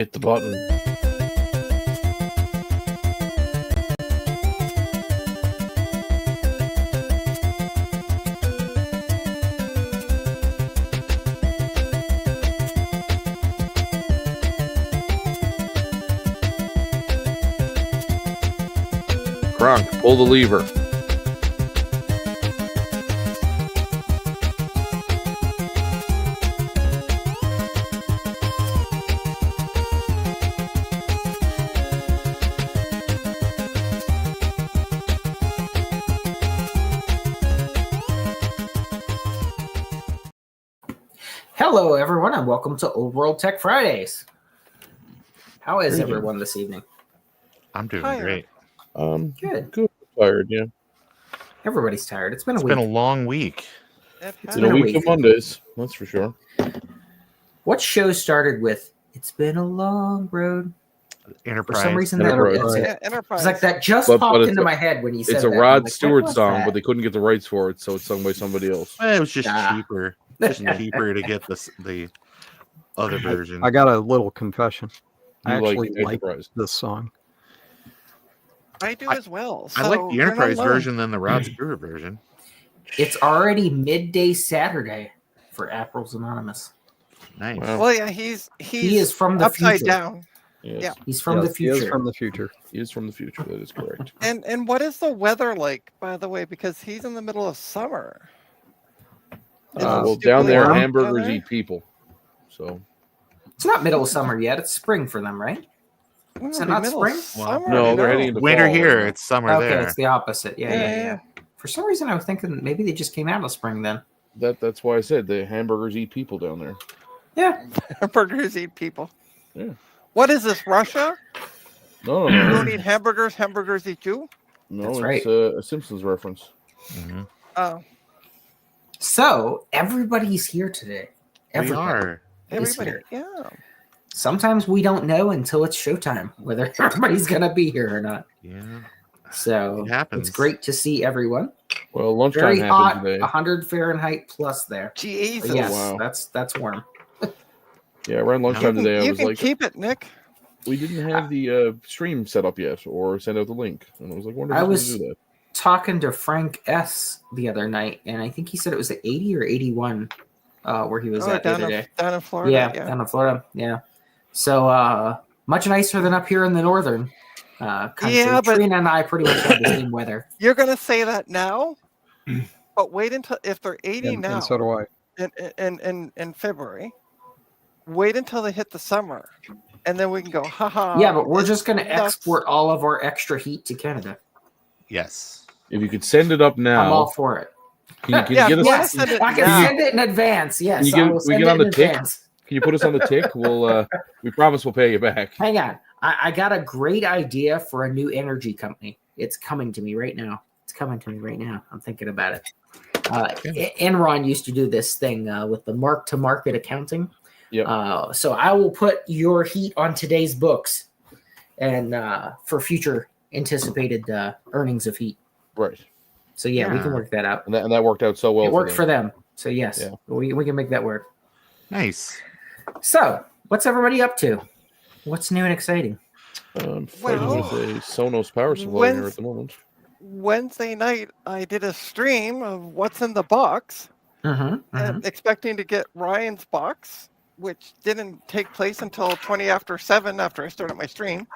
Hit the button. Kronk, pull the lever. Hello, everyone, and welcome to Olde World Tech Fridays. How is everyone this evening? I'm doing great. Good. Tired, yeah. Everybody's tired. It's been a It's week. been a long week. It's been a week of Mondays, that's for sure. What show started with "It's been a long road"? Enterprise. For some reason, Enterprise. It's like that just But popped it's into a- my head when you said It's that. a I'm Rod like, Stewart what was song, that? but they couldn't get the rights for it, so it's sung by somebody else. It was just Ah. cheaper. Just cheaper to get the other version. I got a little confession. I You like actually like Enterprise. this song. I do as well. I like so the you're not Enterprise alone. version than the Rod Stewart version. It's already midday Saturday for Apples Anonymous. Nice. Wow. Well, yeah, he is from the upside future. down. Yes, Yeah. He's from the Yes, he is future. from the future. he is from the future. That is correct. And what is the weather like, by the way? Because he's in the middle of summer. Is it Well, down there, stupidly warm hamburgers down there? eat people. So It's not middle of summer yet. It's spring for them, right? Well, Is it it'll be not middle of spring? summer, no, they're heading into Winter fall here, right now. it's summer Okay, there. it's the opposite. Yeah. Yeah. For some reason, I was thinking maybe they just came out of spring then. That's why I said the hamburgers eat people down there. Yeah. Hamburgers eat people. Yeah. What is this, Russia? No, You no, don't eat hamburgers, hamburgers eat you? no. That's It's right. a Simpsons reference. Mhm. Oh, So everybody's here today. We Everybody are. is everybody. here. Yeah. Sometimes we don't know until it's showtime whether everybody's gonna be here or not. Yeah. So It happens. it's great to see everyone. Well, lunchtime Very happened hot, today. 100 Fahrenheit plus there. Jesus. But yes, wow. that's warm. Yeah, around lunchtime today, I You was can like, keep it, Nick. we didn't have the stream set up yet, or send out the link, and I was like, wonder I if was- we do that. Talking to Frank S the other night, and I think he said it was at 80 or 81 where he was at the down, other in, day. down in Florida. Yeah, down in Florida. Yeah. So much nicer than up here in the northern country. Yeah, but- Trina and I pretty much have the same weather. You're going to say that now, but wait until if they're 80 And, now and so do I. in February. Wait until they hit the summer, and then we can go, haha. Yeah, but we're just going to nuts. export all of our extra heat to Canada. Yes. If you could send it up I'm all now, for it. can you Yeah, get us? Yes, send it I can now. send it in advance. Yes, You get- I will we send get it on in the tick? advance. Can you put us on the tick? We'll we promise we'll pay you back. Hang on. I got a great idea for a new energy company. It's coming to me right now. I'm thinking about it. Enron used to do this thing with the mark-to-market accounting. Yep. So I will put your heat on today's books and for future anticipated earnings of heat. Right. So we can Yeah. work that out. And that worked out so well. It worked them. for them. So yes, Yeah. we can make that work. Nice. So what's everybody up to? What's new and exciting? Fighting Well, with a Sonos power supply here at the moment. Wednesday night, I did a stream of what's in the box, and expecting to get Ryan's box, which didn't take place until 20 after 7 after I started my stream.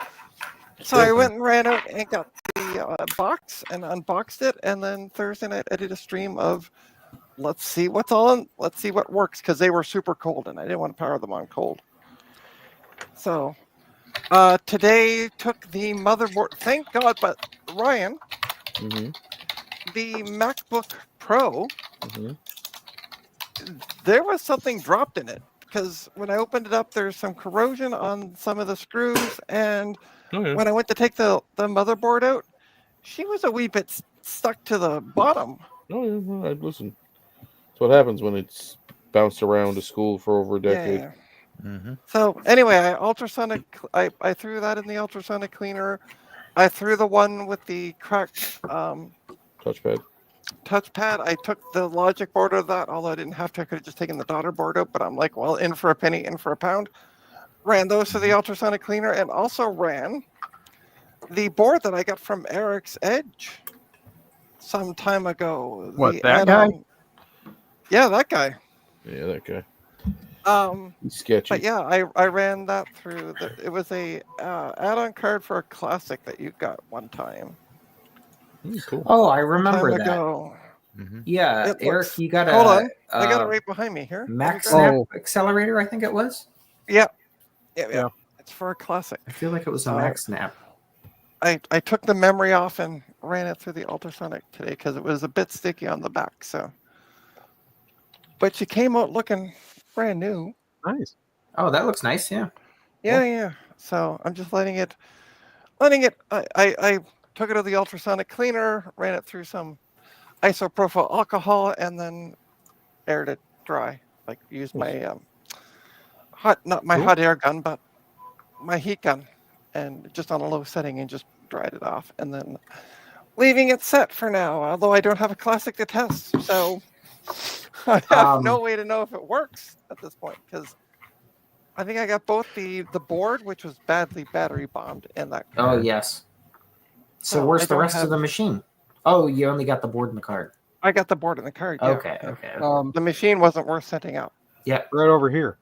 So I went and ran out and got the box and unboxed it, and then Thursday night I did a stream of let's see what's on, let's see what works, because they were super cold and I didn't want to power them on cold. So today took the motherboard. Thank God, but Ryan, Mm-hmm. the MacBook Pro, Mm-hmm. there was something dropped in it because when I opened it up, there's some corrosion on some of the screws, and Oh, yeah. when I went to take the motherboard out, she was a wee bit stuck to the bottom. Oh, yeah. All right, listen. That's what happens when it's bounced around to school for over a decade. Yeah. Mm-hmm. So anyway, I threw that in the ultrasonic cleaner. I threw the one with the cracked Touchpad. touchpad. I took the logic board of that, although I didn't have to. I could have just taken the daughter board out, but I'm like, well, in for a penny, in for a pound. ran those to the ultrasonic cleaner, and also ran the board that I got from Eric's Edge some time ago. What, the that guy? add-on- Yeah, that guy. Yeah, that guy. But He's sketchy. yeah, I ran that through. It was a add-on card for a classic that you got one time. Cool. Oh, I Time remember that. ago. Yeah, It Eric, looks- you got Hold a on, I got it right behind me here. Let me Max grab it. Snap accelerator, I think it was. Yeah. Yeah. It's for a classic. I feel like it was a Max Snap. I took the memory off and ran it through the ultrasonic today because it was a bit sticky on the back. So, but she came out looking brand new. Nice. Oh, that looks nice. Yeah. Yeah. So I'm just letting it. I took it to the ultrasonic cleaner, ran it through some isopropyl alcohol, and then aired it dry. Like used my not my hot air gun, but my heat gun, and just on a low setting, and just dried it off, and then leaving it set for now. Although I don't have a classic to test, so I have no way to know if it works at this point, because I think I got both the board, which was badly battery bombed, and that. Oh yes. So No, where's I the don't rest of the machine? Oh, you only got the board and the card. I got the board and the card. Yeah. Okay. The machine wasn't worth setting up. Yeah. Right over here.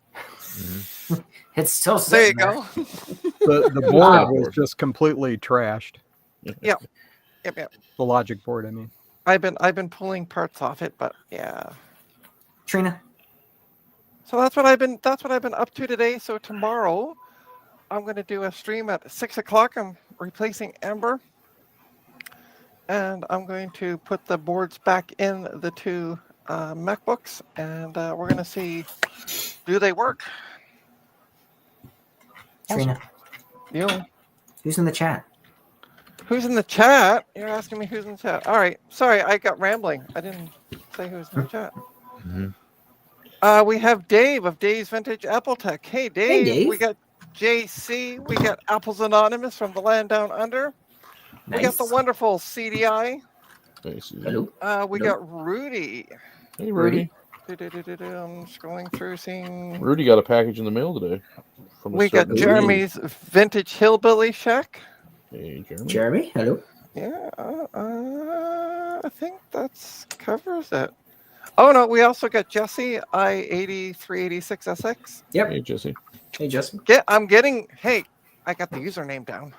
It's still There you sitting there. go. The board was just completely trashed. Yep. The logic board, I mean. I've been pulling parts off it, but yeah. Trina. So that's what I've been up to today. So tomorrow I'm gonna do a stream at 6 o'clock. I'm replacing Amber. And I'm going to put the boards back in the two MacBooks, and we're gonna see, do they work? Trina. You. Who's in the chat? Who's in the chat? You're asking me who's in the chat. All right. Sorry, I got rambling. I didn't say who's in the chat. We have Dave of Dave's Vintage Apple Tech. Hey, Dave. Hey, Dave. We got JC. We got Apples Anonymous from the land down under. Nice. We got the wonderful CDI. Hello. We got Rudy. Hey, Rudy. I'm scrolling through, seeing. Rudy got a package in the mail today. We got Jeremy's Vintage Hillbilly Shack. Hey, Jeremy. Jeremy. Hello. Yeah, I think that's covers it. Oh no, we also got Jesse I-8386SX. Yep. Hey, Jesse. Hey, Justin. Hey, I got the username down.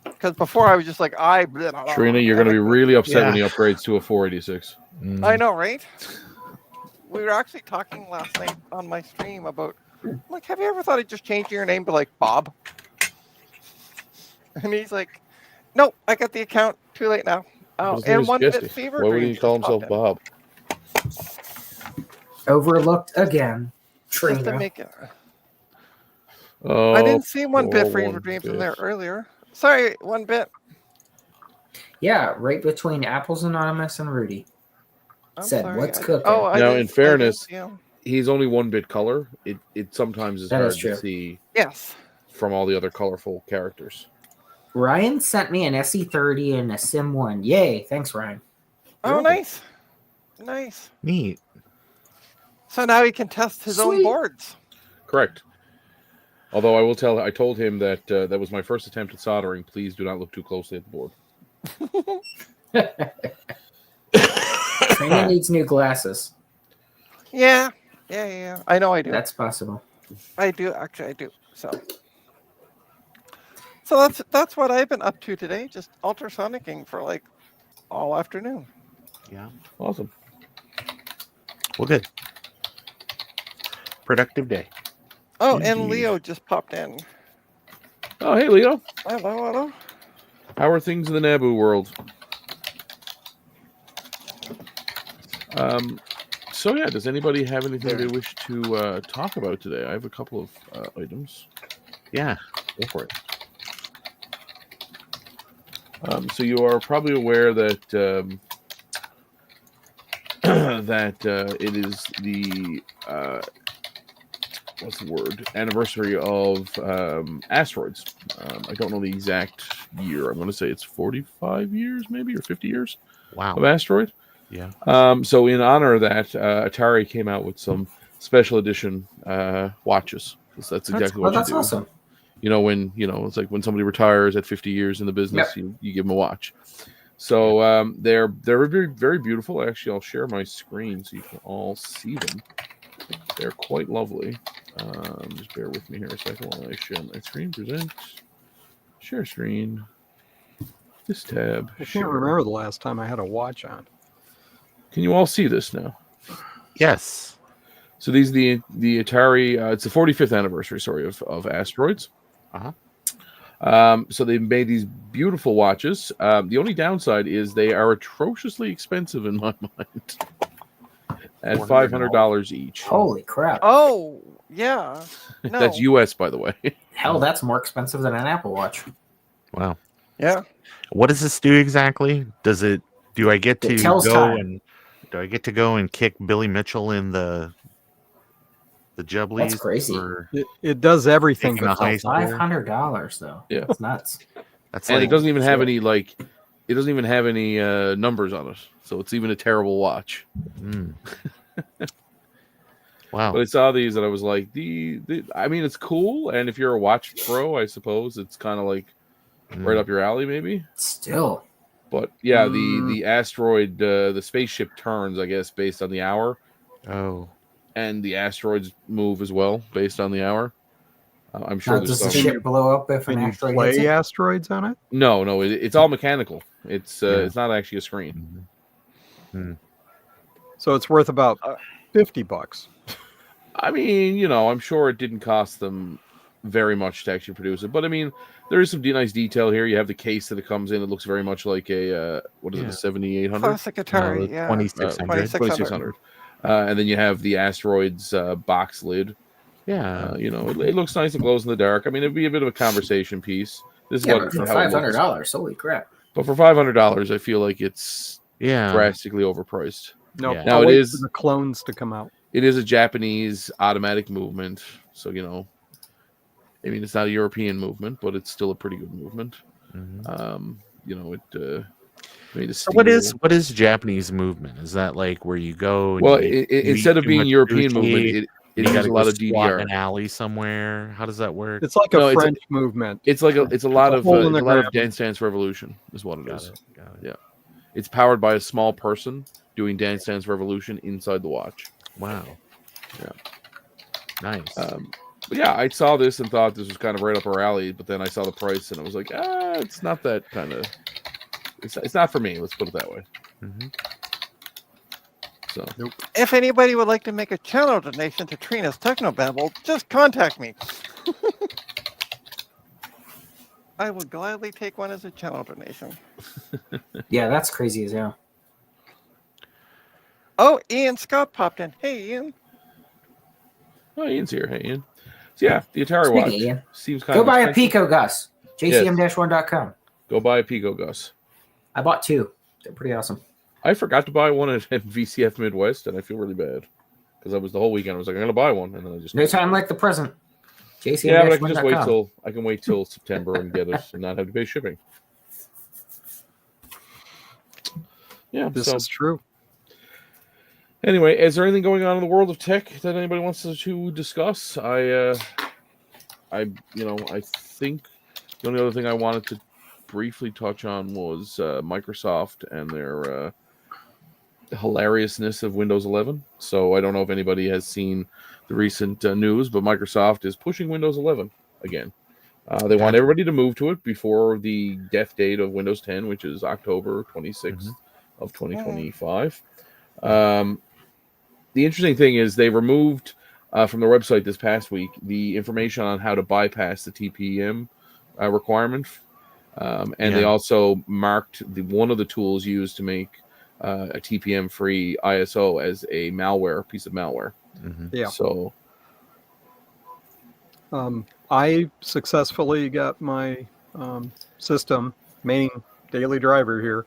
Because before I was just like, Trina, you're going to be really upset when he upgrades to a 486. I know, right? We were actually talking last night on my stream about, like, have you ever thought of just changing your name to, like, Bob? And he's like, no, I got the account. Too late now. Oh, His name and is One Jesse. Bit Fever Why would he Dreams call just himself popped in. Bob? Overlooked again. Just to Trina. make it. Oh, I didn't see One Bit poor Fever One Dreams in Bit. there earlier. Sorry, One Bit. Yeah, right between Apples Anonymous and Rudy. I'm Said, sorry. what's cooking? Oh, I Now, didn't- in fairness, I didn't see him. He's only 1-bit color. It sometimes is That hard is true. to see Yes. from all the other colorful characters. Ryan sent me an SE30 and a Sim 1. Yay. Thanks, Ryan. Oh, nice. Nice. Neat. So now he can test his own Sweet. boards. Correct. Although I told him that that was my first attempt at soldering. Please do not look too closely at the board. Trina needs new glasses. Yeah. I know I do. That's possible. I do. Actually, I do. So that's what I've been up to today. Just ultrasonicking for like all afternoon. Yeah. Awesome. Well, good. Productive day. Oh, and Indeed. Leo just popped in. Oh, hey, Leo. Hello. How are things in the Naboo world? So yeah, does anybody have anything they wish to talk about today? I have a couple of items. Yeah. Go for it. So you are probably aware that it is the what's the word? Anniversary of asteroids. I don't know the exact year. I'm going to say it's 45 years, maybe, or 50 years Wow. of asteroid. Yeah. So in honor of that, Atari came out with some special edition watches. That's exactly what that's you do. awesome. It's like when somebody retires at 50 years in the business, you give them a watch. So they're very, very beautiful. Actually, I'll share my screen so you can all see them. They're quite lovely. Just bear with me here a second while I share my screen. Present, share screen. This tab. I share. can't remember the last time I had a watch on. Can you all see this now? Yes. So these are the Atari. It's the 45th anniversary, of Asteroids. So they've made these beautiful watches. The only downside is they are atrociously expensive in my mind. At $500 each. Holy crap! Oh, yeah. No. That's US, by the way. Hell, that's more expensive than an Apple Watch. Wow. Yeah. What does this do exactly? Do I get to tells go time. and kick Billy Mitchell in the Jubblies? That's crazy. It does everything. Taking a high school? $500 though. Yeah. It's nuts. That's And like, it doesn't even have any numbers on it. So it's even a terrible watch. Wow. But I saw these and I was like, I mean, it's cool. And if you're a watch pro, I suppose it's kind of like right up your alley, maybe. Still. But yeah, the asteroid, the spaceship turns, I guess, based on the hour. Oh. And the asteroids move as well based on the hour. I'm sure Now, there's does the some. ship blow up if an Can you asteroid hits play it? asteroids on it? No, it's all mechanical. It's not actually a screen. So it's worth about $50. I mean, I'm sure it didn't cost them very much to actually produce it, but I mean, there is some nice detail here. You have the case that it comes in. It looks very much like a a 7800, Classic Atari. Yeah. 2600. 2600. And then you have the asteroids box lid. Yeah. It looks nice and glows in the dark. I mean, it'd be a bit of a conversation piece. This Yeah, is but for how it looks. $500, holy crap! But for $500, I feel like it's Yeah. drastically overpriced. No, Yeah. Now I'll it wait is- for the clones to come out. It is a Japanese automatic movement, so I mean, it's not a European movement, but it's still a pretty good movement. It made a So steel. what is Japanese movement? Is that like where you go? And Well, you instead eat of too being much European sushi, movement, it you uses gotta a lot go of squat in DDR. an alley somewhere. How does that work? It's like a No, it's a- French movement. It's a lot of hole in the ground. Dance Dance Revolution is what it Got is. it. Yeah. It's powered by a small person doing Dance Dance Revolution inside the watch. Wow. Yeah. Nice. But yeah, I saw this and thought this was kind of right up our alley, but then I saw the price and I was like, it's not that kind of. It's not for me. Let's put it that way. So If anybody would like to make a channel donation to Trina's Technobabble, just contact me. I will gladly take one as a channel donation. Yeah, that's crazy as hell. Oh, Ian Scott popped in. Hey, Ian. Oh, Ian's here. Hey, Ian. So yeah, the Atari Speaking watch of Ian, seems kind go of buy a expensive. Pico Gus. JCM-1.com. Go buy a Pico Gus. I bought two. They're pretty awesome. I forgot to buy one at VCF Midwest, and I feel really bad because I was the whole weekend. I was like, I'm gonna buy one, and then I just No time like the present. yeah, but I can just JCM-1.com. wait till September and get it and not have to pay shipping. Yeah, This so is true. anyway, is there anything going on in the world of tech that anybody wants to discuss? I think the only other thing I wanted to briefly touch on was Microsoft and their hilariousness of Windows 11. So I don't know if anybody has seen the recent news, but Microsoft is pushing Windows 11 again. They want everybody to move to it before the death date of Windows 10, which is October 26th of 2025. The interesting thing is they removed from their website this past week the information on how to bypass the TPM requirement. They also marked one of the tools used to make a TPM-free ISO as a piece of malware. Yeah. So I successfully got my system, main daily driver here,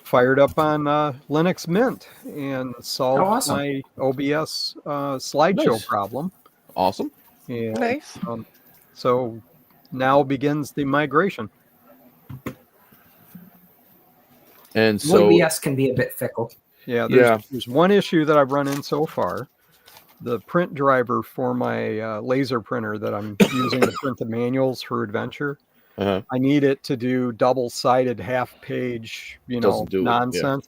fired up on Linux Mint and solved my OBS slideshow problem. Awesome. And, Nice. So now begins the migration. And so OBS can be a bit fickle. Yeah, there's one issue that I've run in so far. the print driver for my laser printer that I'm using to print the manuals for Adventure. Uh-huh. I need it to do double-sided half-page, Doesn't do it, yeah. nonsense.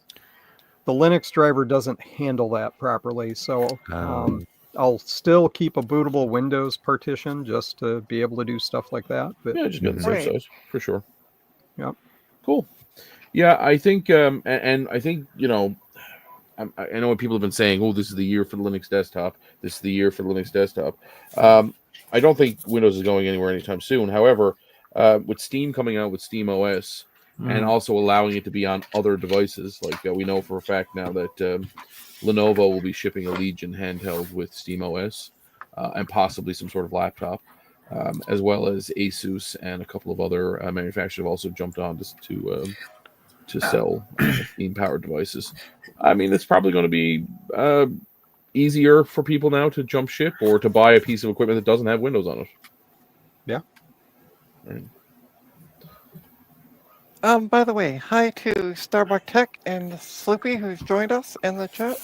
The Linux driver doesn't handle that properly, so I'll still keep a bootable Windows partition just to be able to do stuff like that. But Yeah, just get the safe side for sure. Yep. Cool. Yeah, I think, and I think, you know, I know what people have been saying. Oh, this is the year for the Linux desktop. This is the year for the Linux desktop. I don't think Windows is going anywhere anytime soon. However, with Steam coming out with Steam OS and also allowing it to be on other devices, like we know for a fact now that Lenovo will be shipping a Legion handheld with Steam OS and possibly some sort of laptop, as well as Asus and a couple of other manufacturers have also jumped on to sell Steam-powered devices. I mean, it's probably going to be easier for people now to jump ship or to buy a piece of equipment that doesn't have Windows on it. Yeah. Right. By the way, hi to Starbuck Tech and Slippy, who's joined us in the chat.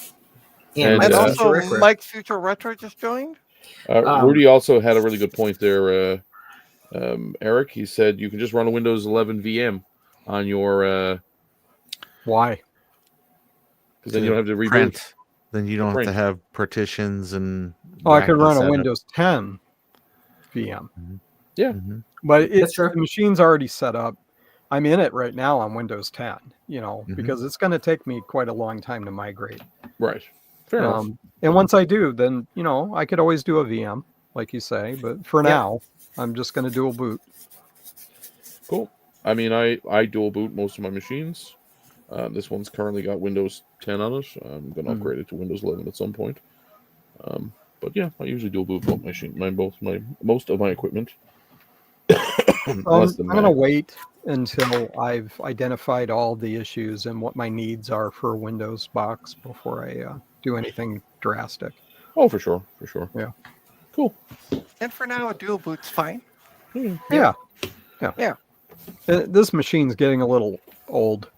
And And also Mike's Future Retro just joined. Rudy also had a really good point there, Eric. He said you can just run a Windows 11 VM on your... Why? Because then you don't have to reboot. Print. Then you don't have to have partitions and... Oh, I could run a Windows 10 VM. Yeah. But the machine's already set up. I'm in it right now on Windows 10, because it's going to take me quite a long time to migrate. Right. Fair enough. And once I do, then, I could always do a VM, like you say. But for now, I'm just going to dual boot. Cool. I mean, I dual boot most of my machines. This one's currently got Windows 10 on it. I'm going to upgrade it to Windows 11 at some point. But yeah, I usually dual boot most of my equipment. I'm going to wait until I've identified all the issues and what my needs are for a Windows box before I do anything drastic. Oh, for sure. Yeah. Cool. And for now, a dual boot's fine. Yeah. This machine's getting a little old,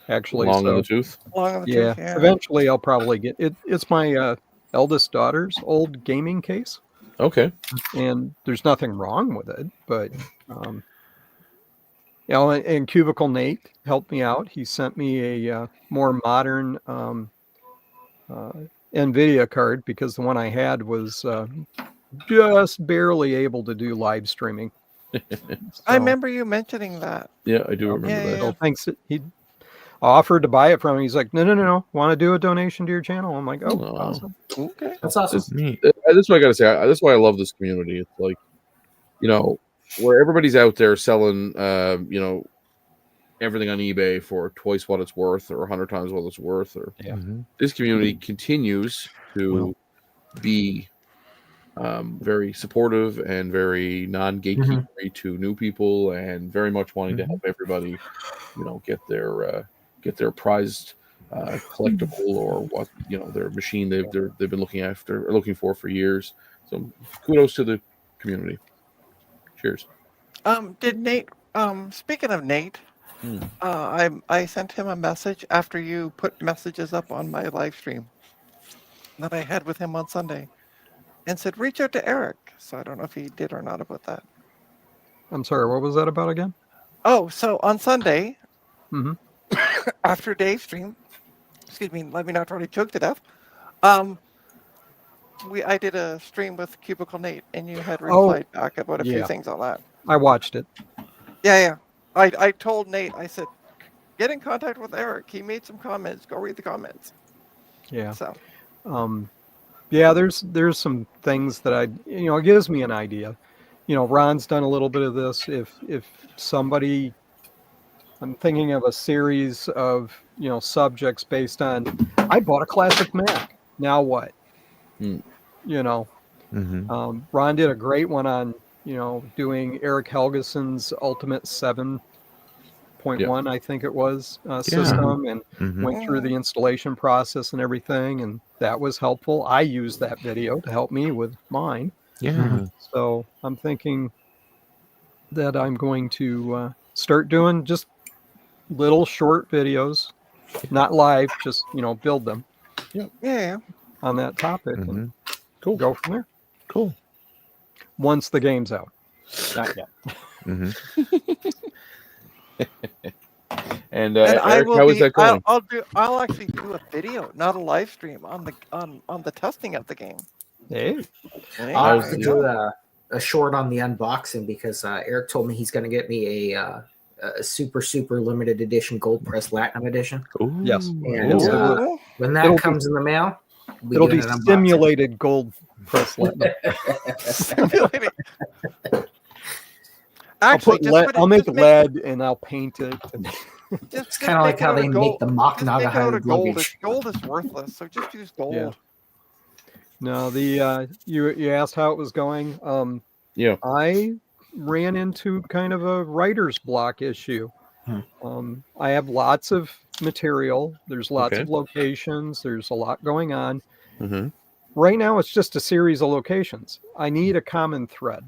actually. Long in the tooth? Long in the tooth, yeah. Eventually I'll probably get it. It's my eldest daughter's old gaming case. Okay. And there's nothing wrong with it, but and Cubicle Nate helped me out. He sent me a more modern NVIDIA card because the one I had was just barely able to do live streaming. I remember you mentioning that. Yeah, I do remember that. So thanks. He offered to buy it from me. He's like, no. Want to do a donation to your channel? I'm like, awesome. Okay. That's awesome. That's neat. That's what I got to say. That's why I love this community. It's like, where everybody's out there selling, everything on eBay for twice what it's worth or 100 times what it's worth. Or this community continues to be very supportive and very non-gatekeepery to new people, and very much wanting to help everybody, get their prized collectible or what their machine they've been looking for years. So kudos to the community. Cheers. Did Nate? Speaking of Nate, I sent him a message after you put messages up on my live stream that I had with him on Sunday, and said reach out to Eric. So I don't know if he did or not about that. I'm sorry. What was that about again? Oh, so on Sunday, after Dave's stream, excuse me, let me not try to choke to death. I did a stream with Cubicle Nate, and you had replied back about a few things on that. I watched it. Yeah. I told Nate, I said, get in contact with Eric. He made some comments. Go read the comments. Yeah. So. There's some things that it gives me an idea. Ron's done a little bit of this. If somebody, I'm thinking of a series of, subjects based on, I bought a classic Mac. Now what? Ron did a great one on, doing Eric Helgeson's Ultimate 7.1, I think it was, system, and went through the installation process and everything. And that was helpful. I used that video to help me with mine. Yeah. So I'm thinking that I'm going to start doing just little short videos, not live, just, build them. Yeah. On that topic. And Cool. Go from there. Cool. Once the game's out. Not yet. Mm-hmm. And And I Eric, will how is be. that going? I'll actually do a video, not a live stream, on the testing of the game. Hey. Hey, I'll How's have to the- do a short on the unboxing because Eric told me he's going to get me a super limited edition gold press platinum edition. Ooh. Yes. And Ooh. when that It'll be- comes in the mail, It'll be simulated gold press platinum. Simulating. Actually, Actually, I'll make lead and I'll paint it. And It's kind of like how they make the Mach Just make it out Naga of gold. luggage. Gold is worthless, so just use gold. Yeah. No, the you asked how it was going. Yeah. I ran into kind of a writer's block issue. I have lots of material. There's lots of locations. There's a lot going on. Mm-hmm. Right now, it's just a series of locations. I need a common thread.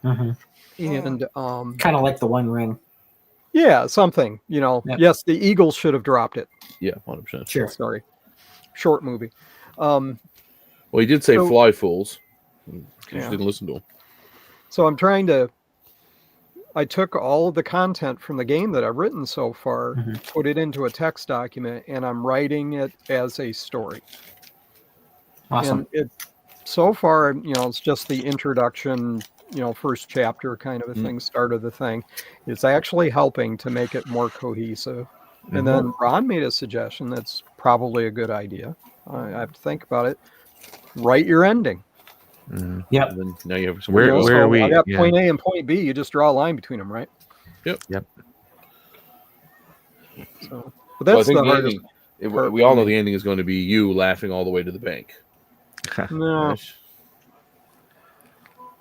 And kind of like the One Ring. yeah, something. Yep. Yes, the Eagles should have dropped it. Yeah, 100%. Sure. Sorry, short movie. Well, he did say fly fools. You just didn't listen to him. So I took all of the content from the game that I've written so far, put it into a text document, and I'm writing it as a story. Awesome. And so far, it's just the introduction, first chapter kind of a thing, start of the thing. It's actually helping to make it more cohesive. And then Ron made a suggestion that's probably a good idea. I have to think about it. Write your ending. Yep. And then now you have some Where are we? I got point A and point B. You just draw a line between them, right? Yep. So, but that's I think the the hardest. ending, we all know the ending is going to be you laughing all the way to the bank. No.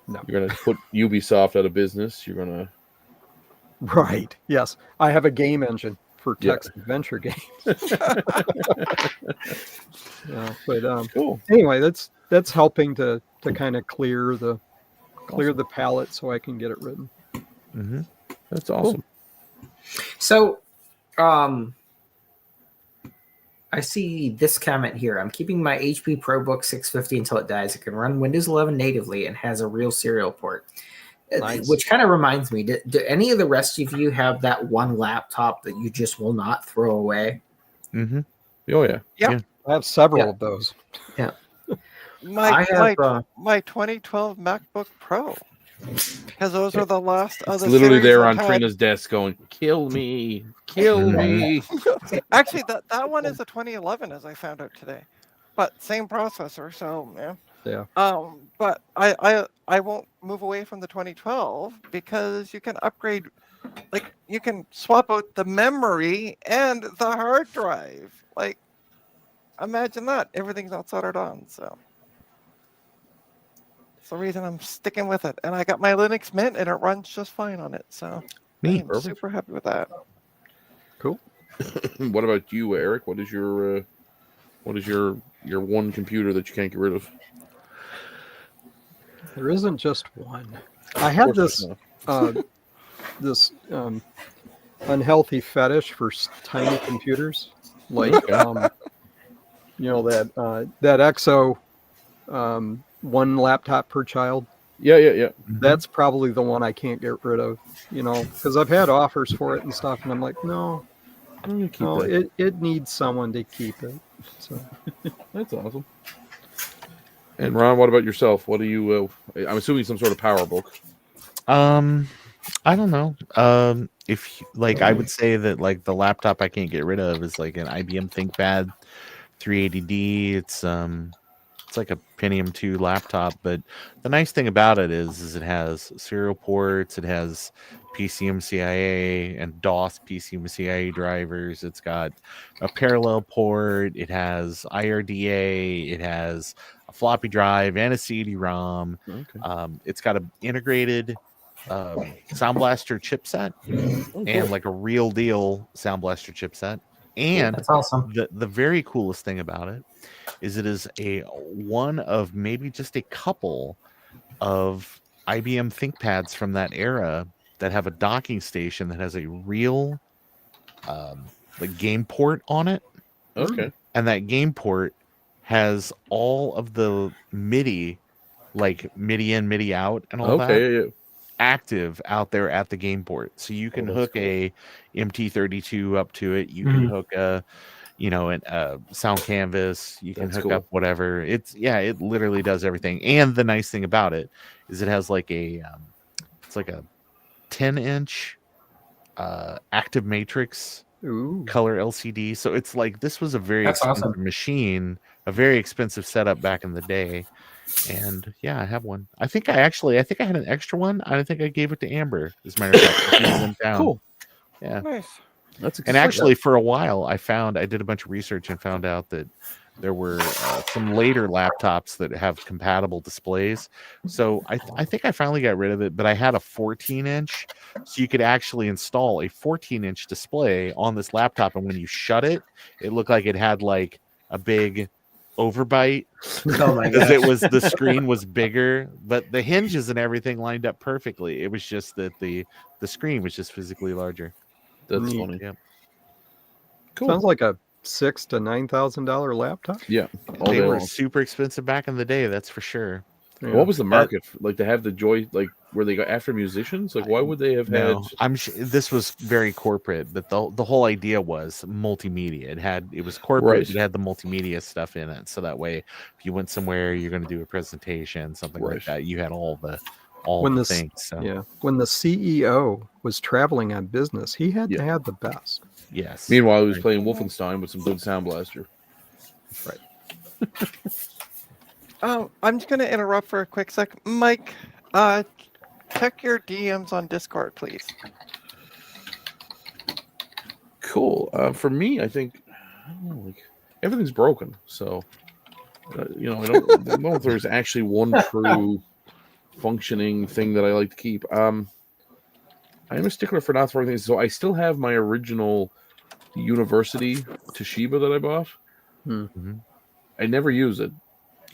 No. You're going to put Ubisoft out of business. You're going to. Right. Yes. I have a game engine for text adventure games. Cool. Anyway, that's helping to kind of clear the palette so I can get it written. That's awesome. Cool. So, I see this comment here. I'm keeping my HP ProBook 650 until it dies. It can run Windows 11 natively and has a real serial port. Nice. Which kind of reminds me, do any of the rest of you have that one laptop that you just will not throw away? Oh, yeah. Yep. I have several of those. Yeah. My I have, my 2012 MacBook Pro, because those are the last of It's the literally series there I've on had. Trina's desk going, kill me. Kill me. Actually, that one is a 2011, as I found out today, but same processor. So Yeah. But I won't move away from the 2012 because you can upgrade, like you can swap out the memory and the hard drive. Like, imagine that. Everything's all soldered on. So that's the reason I'm sticking with it. And I got my Linux Mint and it runs just fine on it. So Neat. I'm super happy with that. Cool. What about you, Eric? What is your one computer that you can't get rid of? There isn't just one. I had this unhealthy fetish for tiny computers, like that EXO one laptop per child. Yeah. That's probably the one I can't get rid of. Because I've had offers for it and stuff, and I'm like, no, it needs someone to keep it. So that's awesome. And Ron, what about yourself? What do you? I'm assuming some sort of power book. I don't know. If I would say that like the laptop I can't get rid of is like an IBM ThinkPad 380D. It's like a Pentium 2 laptop, but the nice thing about it is it has serial ports. It has PCMCIA and DOS PCMCIA drivers. It's got a parallel port. It has IRDA. It has a floppy drive and a CD-ROM. Okay. It's got an integrated Sound Blaster chipset and like a real deal Sound Blaster chipset. And that's awesome. The very coolest thing about it is it is one of maybe just a couple of IBM ThinkPads from that era that have a docking station that has a real game port on it. Okay. And that game port has all of the MIDI, like MIDI in, MIDI out, and all that Okay, yeah. active out there at the game port. So you can that's hook cool. a MT32 up to it. You can hook a, a sound canvas. You can That's hook cool. up whatever. It literally does everything. And the nice thing about it is it has like it's like a 10-inch active matrix Ooh. color LCD. So it's like this was a very That's expensive awesome. machine, a very expensive setup back in the day. And yeah, I have one. I think I had an extra one. I think I gave it to Amber, as a matter of fact. She was in town. Cool. Yeah. Nice. That's And actually, for a while, I did a bunch of research and found out that there were some later laptops that have compatible displays. So I think I finally got rid of it, but I had a 14-inch, so you could actually install a 14-inch display on this laptop, and when you shut it, it looked like it had like a big overbite Oh my because god. the screen was bigger, but the hinges and everything lined up perfectly. It was just that the screen was just physically larger. That's Neat. funny. Yep. Cool. Sounds like a $6,000 to $9,000 laptop. Yeah. All They day were long. super expensive back in the day, that's for sure. Yeah. What was the market like to have the joy? Like, were they after musicians? Like, why would they have No, had? I'm sure this was very corporate, but the whole idea was multimedia. It was corporate. Right. It had the multimedia stuff in it, so that way, if you went somewhere, you're going to do a presentation, something like Right. that. You had all the things. So Yeah. When the CEO was traveling on business, he had Yeah. to have the best. yes. Meanwhile, he was Right. playing Wolfenstein with some good Sound Blaster. I'm just going to interrupt for a quick sec. Mike, check your DMs on Discord, please. Cool. For me, I think I don't know, like everything's broken. So, I don't know if there's actually one true functioning thing that I like to keep. I am a stickler for not throwing things. So I still have my original University Toshiba that I bought. Mhm. I never use it,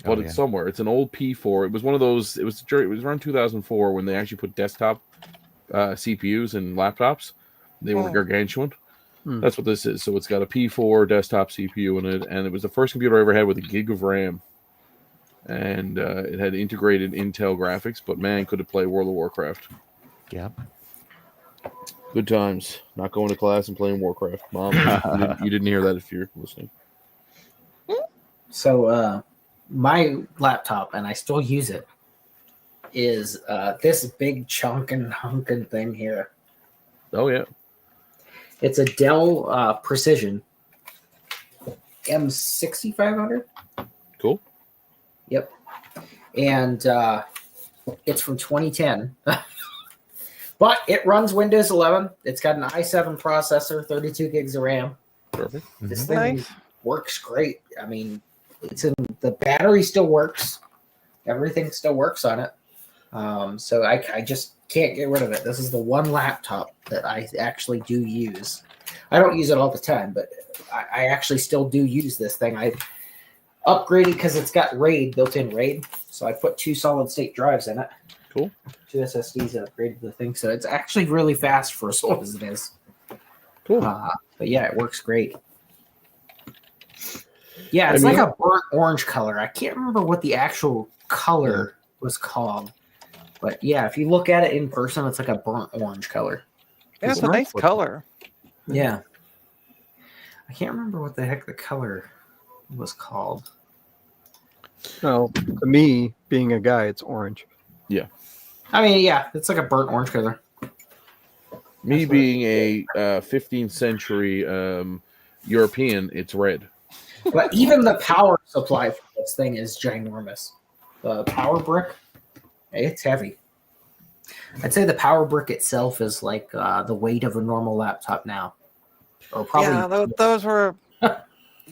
but it's somewhere. It's an old P4. It was one of those. It was around 2004 when they actually put desktop CPUs in laptops. They were gargantuan. That's what this is. So it's got a P4 desktop CPU in it, and it was the first computer I ever had with a gig of RAM. And it had integrated Intel graphics, but man, could it play World of Warcraft. Yeah. Good times. Not going to class and playing Warcraft. Mom, you didn't hear that if you're listening. So my laptop, and I still use it, is this big chunkin' hunkin' thing here. Oh yeah. It's a Dell Precision M6500. Cool. Yep. And it's from 2010. But it runs Windows 11. It's got an i7 processor, 32 gigs of RAM. Perfect. This thing Nice. works great. I mean, the battery still works. Everything still works on it. So I just can't get rid of it. This is the one laptop that I actually do use. I don't use it all the time, but I actually still do use this thing. I upgraded because it's got RAID, built-in RAID. So I put 2 solid-state drives in it. Cool. 2 SSDs and upgraded the thing. So it's actually really fast for as old as it is. Cool. But yeah, it works great. Yeah, it's like a burnt orange color. I can't remember what the actual color was called. But yeah, if you look at it in person, it's like a burnt orange color. Yeah, it's a nice color. Yeah. I can't remember what the heck the color was called. Well, to me, being a guy, it's orange. Yeah. I mean, yeah, it's like a burnt orange color. Me being a 15th century European, it's red. But even the power supply for this thing is ginormous. The power brick, it's heavy. I'd say the power brick itself is like the weight of a normal laptop now. Or probably. Yeah, those were.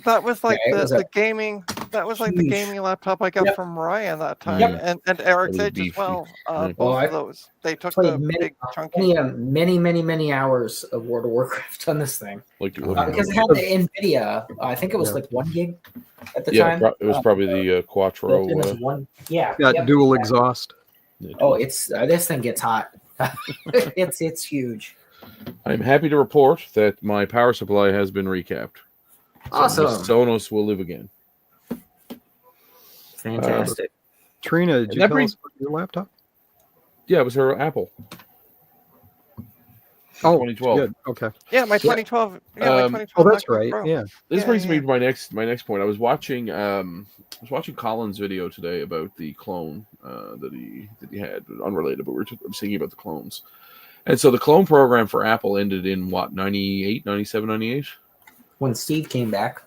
That was like Yeah, the gaming. That was like the gaming laptop I got from Ryan that time, and Eric's Edge as well. Both of those. They took the big chunky. Many hours of World of Warcraft on this thing. Like because it had the NVIDIA. I think it was like 1 gig at the time. It was probably the Quattro. Got dual exhaust. Oh, it's this thing gets hot. it's huge. I'm happy to report that my power supply has been recapped. Awesome. Sonos will live again. Fantastic. Trina, did you that tell brings- us about your laptop? Yeah, it was her Apple. Oh, 2012. good. Okay. Yeah, my 2012. Yeah, my Um, 2012. Oh, that's MacBook right. Pro. Yeah. This Yeah, brings me yeah. to my next point. I was watching Colin's video today about the clone that he had, unrelated, but I was thinking about the clones. And so the clone program for Apple ended in what, 98, 97, 98? When Steve came back.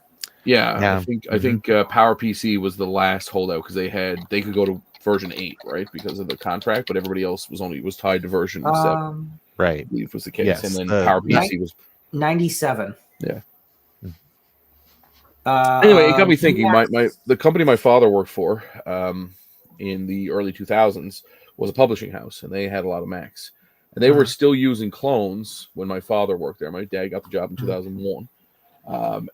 Yeah, Yeah. I think PowerPC was the last holdout because they could go to version 8, right, because of the contract, but everybody else was tied to version 7. Right. I believe was the case, Yes, and then the- PowerPC was 97. yeah. Anyway, it got me thinking. The company my father worked for in the early 2000s was a publishing house, and they had a lot of Macs, and they were still using clones when my father worked there. My dad got the job in 2001,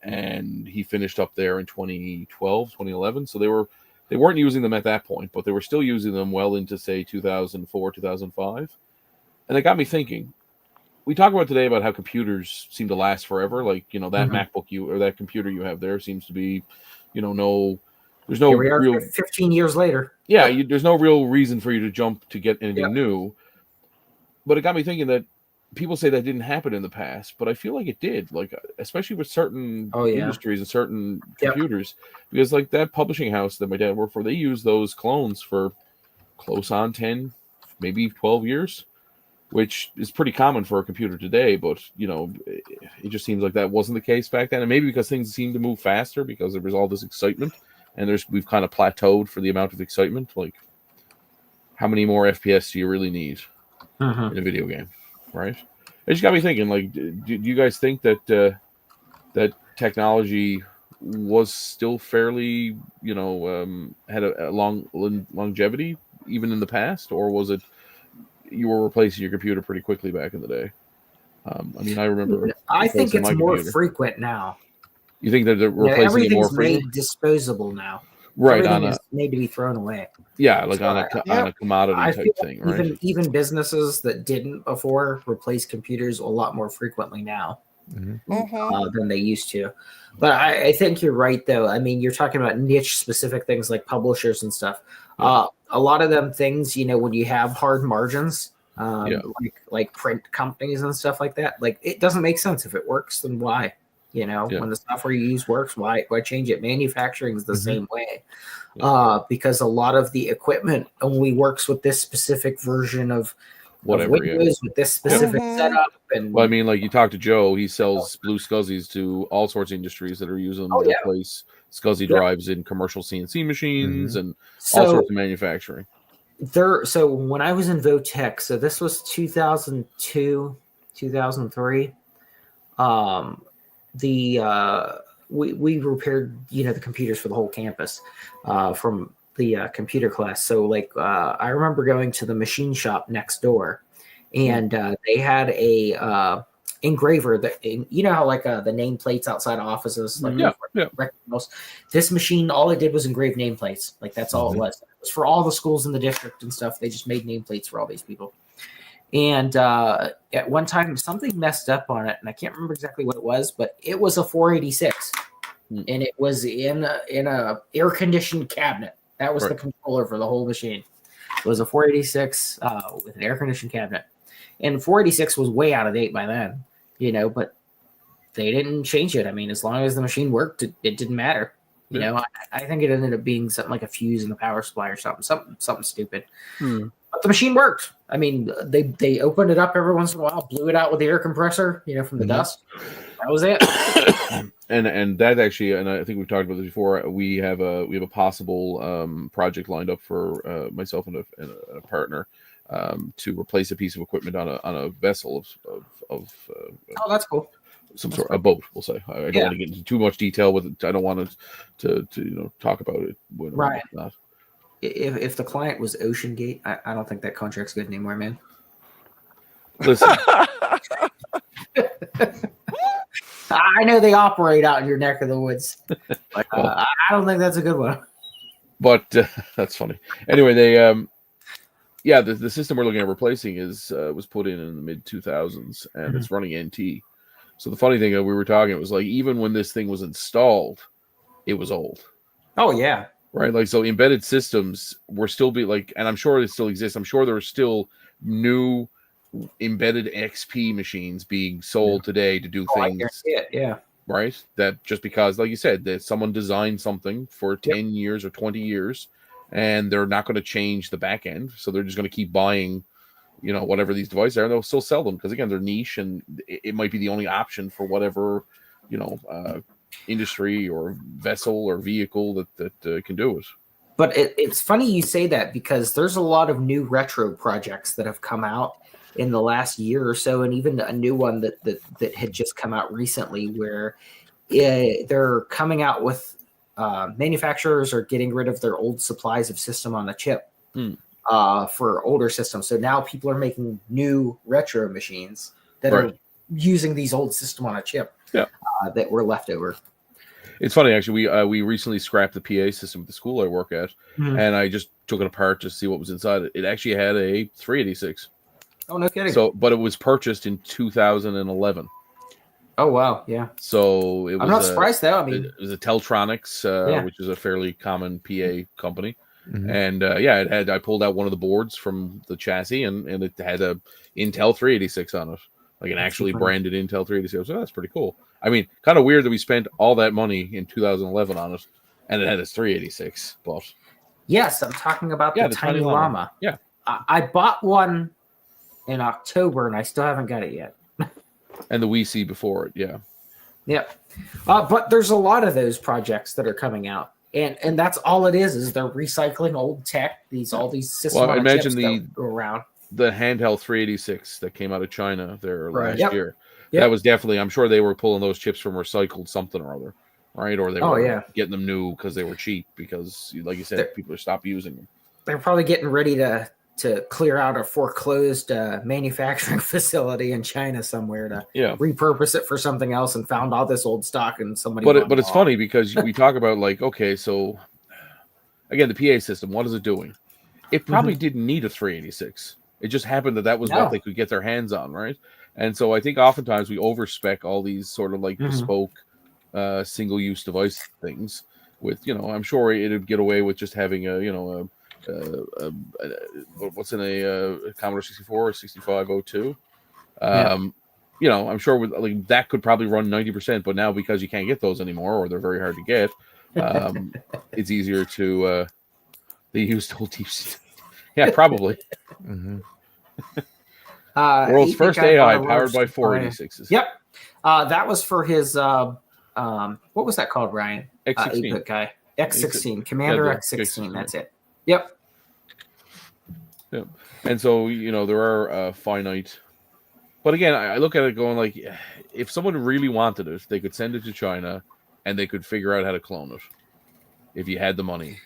and he finished up there in 2012, 2011. So they weren't using them at that point, but they were still using them well into say 2004, 2005, and it got me thinking. We talk about today about how computers seem to last forever. Like, you know, that MacBook or that computer you have there seems to be, you know, there's no Here we are real 15 years later. yeah, there's no real reason for you to jump to get anything new. But it got me thinking that people say that didn't happen in the past, but I feel like it did. Like, especially with certain industries and certain computers, because like that publishing house that my dad worked for, they used those clones for close on 10, maybe 12 years. Which is pretty common for a computer today, but you know, it just seems like that wasn't the case back then, and maybe because things seem to move faster because there was all this excitement, and we've kind of plateaued for the amount of excitement. Like, how many more FPS do you really need in a video game, right? It just got me thinking. Like, do you guys think that that technology was still fairly, you know, had a long longevity even in the past, or was it? You were replacing your computer pretty quickly back in the day. I mean, I remember. I think it's more computer. frequent now. You think that they're replacing it more everything's frequently? made disposable now. Right, Everything is made to be thrown away. Yeah, like on a commodity type thing, right? Even businesses that didn't before replace computers a lot more frequently now than they used to. But I think you're right, though. I mean, you're talking about niche specific things like publishers and stuff. A lot of them things, you know, when you have hard margins, like print companies and stuff like that, like it doesn't make sense. If it works, then why? You know, when the software you use works, why change it? Manufacturing is the same way, because a lot of the equipment only works with this specific version of Windows with this specific setup. And well, I mean, like you talk to Joe, he sells blue SCSIs to all sorts of industries that are using them to replace SCSI drives in commercial CNC machines and all sorts of manufacturing. So when I was in Votech, so this was 2002, 2003. We repaired, you know, the computers for the whole campus from the computer class. So like I remember going to the machine shop next door, and they had a engraver that, you know how like the nameplates outside offices, like this machine, all it did was engrave nameplates. Like that's all it was. It was for all the schools in the district and stuff. They just made nameplates for all these people. And at one time, something messed up on it, and I can't remember exactly what it was, but it was a 486, and it was in a air conditioned cabinet. That was the controller for the whole machine. It was a 486 with an air conditioned cabinet, and 486 was way out of date by then, you know. But they didn't change it. I mean, as long as the machine worked, it didn't matter. You know, I think it ended up being something like a fuse in the power supply or something stupid. But the machine worked. I mean, they opened it up every once in a while, blew it out with the air compressor, you know, from the dust. That was it. and that actually, and I think we've talked about this before. We have a possible project lined up for myself and a partner to replace a piece of equipment on a vessel of oh, that's cool. Some sort of a boat, we'll say. I don't want to get into too much detail with it. I don't want to you know, talk about it. Right. If the client was Ocean Gate, I don't think that contract's good anymore, man. Listen. I know they operate out in your neck of the woods. But, I don't think that's a good one. But that's funny. Anyway, they the system we're looking at replacing was put in the mid 2000s, and it's running NT. So the funny thing that we were talking, it was like even when this thing was installed, it was old. Oh yeah. right? Like, so embedded systems were still be like, and I'm sure it still exists. I'm sure there are still new embedded XP machines being sold today to do I things. guarantee it. Yeah. Right. That just because, like you said, that someone designed something for 10 years or 20 years, and they're not going to change the back end. So they're just going to keep buying, whatever these devices are, and they'll still sell them because, again, they're niche, and it might be the only option for whatever, industry or vessel or vehicle that can do it. But it's funny you say that, because there's a lot of new retro projects that have come out in the last year or so, and even a new one that had just come out recently, where they're coming out with manufacturers are getting rid of their old supplies of system on a chip for older systems. So now people are making new retro machines that are using these old system on a chip that were left over. It's funny, actually. We recently scrapped the PA system at the school I work at, and I just took it apart to see what was inside it. It actually had a 386. Oh, no kidding. So, but it was purchased in 2011. Oh, wow. Yeah. So it was. I'm not surprised, though. I mean, it was a Teltronics, which is a fairly common PA company. And I pulled out one of the boards from the chassis, and it had a Intel 386 on it, like an actually branded Intel 386. So that's pretty cool. I mean, kind of weird that we spent all that money in 2011 on it, and it had a 386. But yes, I'm talking about the Tiny Llama. Yeah, I bought one in October, and I still haven't got it yet. And the WC before it, yeah. But there's a lot of those projects that are coming out, and that's all it is they're recycling old tech. All these systems. Well, imagine that go around. The handheld 386 that came out of China there last year. Yep. That was definitely. I'm sure they were pulling those chips from recycled something or other, right? Or they were getting them new because they were cheap. Because, like you said, people stopped using them. They're probably getting ready to clear out a foreclosed manufacturing facility in China somewhere to repurpose it for something else, and found all this old stock and somebody. But it's funny because we talk about, like, okay, so again, the PA system, what is it doing? It probably didn't need a 386. It just happened that was what they could get their hands on, right? And so I think oftentimes we overspec all these sort of like bespoke single-use device things with, I'm sure it'd get away with just having what's in a Commodore 64 or 6502. I'm sure with, like, that could probably run 90%, but now because you can't get those anymore, or they're very hard to get, it's easier to they use old deep sea. Yeah, probably. World's first AI powered by 486s. Yep. That was for his what was that called, Ryan? X16 guy. X16. Commander X16. That's it. Yep. Yep. And so, there are finite. But again, I look at it going like, if someone really wanted it, they could send it to China, and they could figure out how to clone it if you had the money,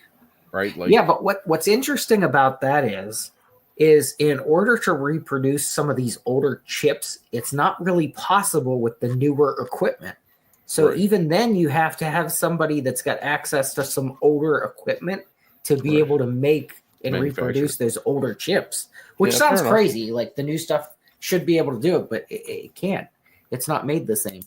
right? Like, yeah, but what's interesting about that is in order to reproduce some of these older chips, it's not really possible with the newer equipment. So even then, you have to have somebody that's got access to some older equipment to be able to make and reproduce those older chips, which sounds crazy. Like, the new stuff should be able to do it, but it can't. It's not made the same.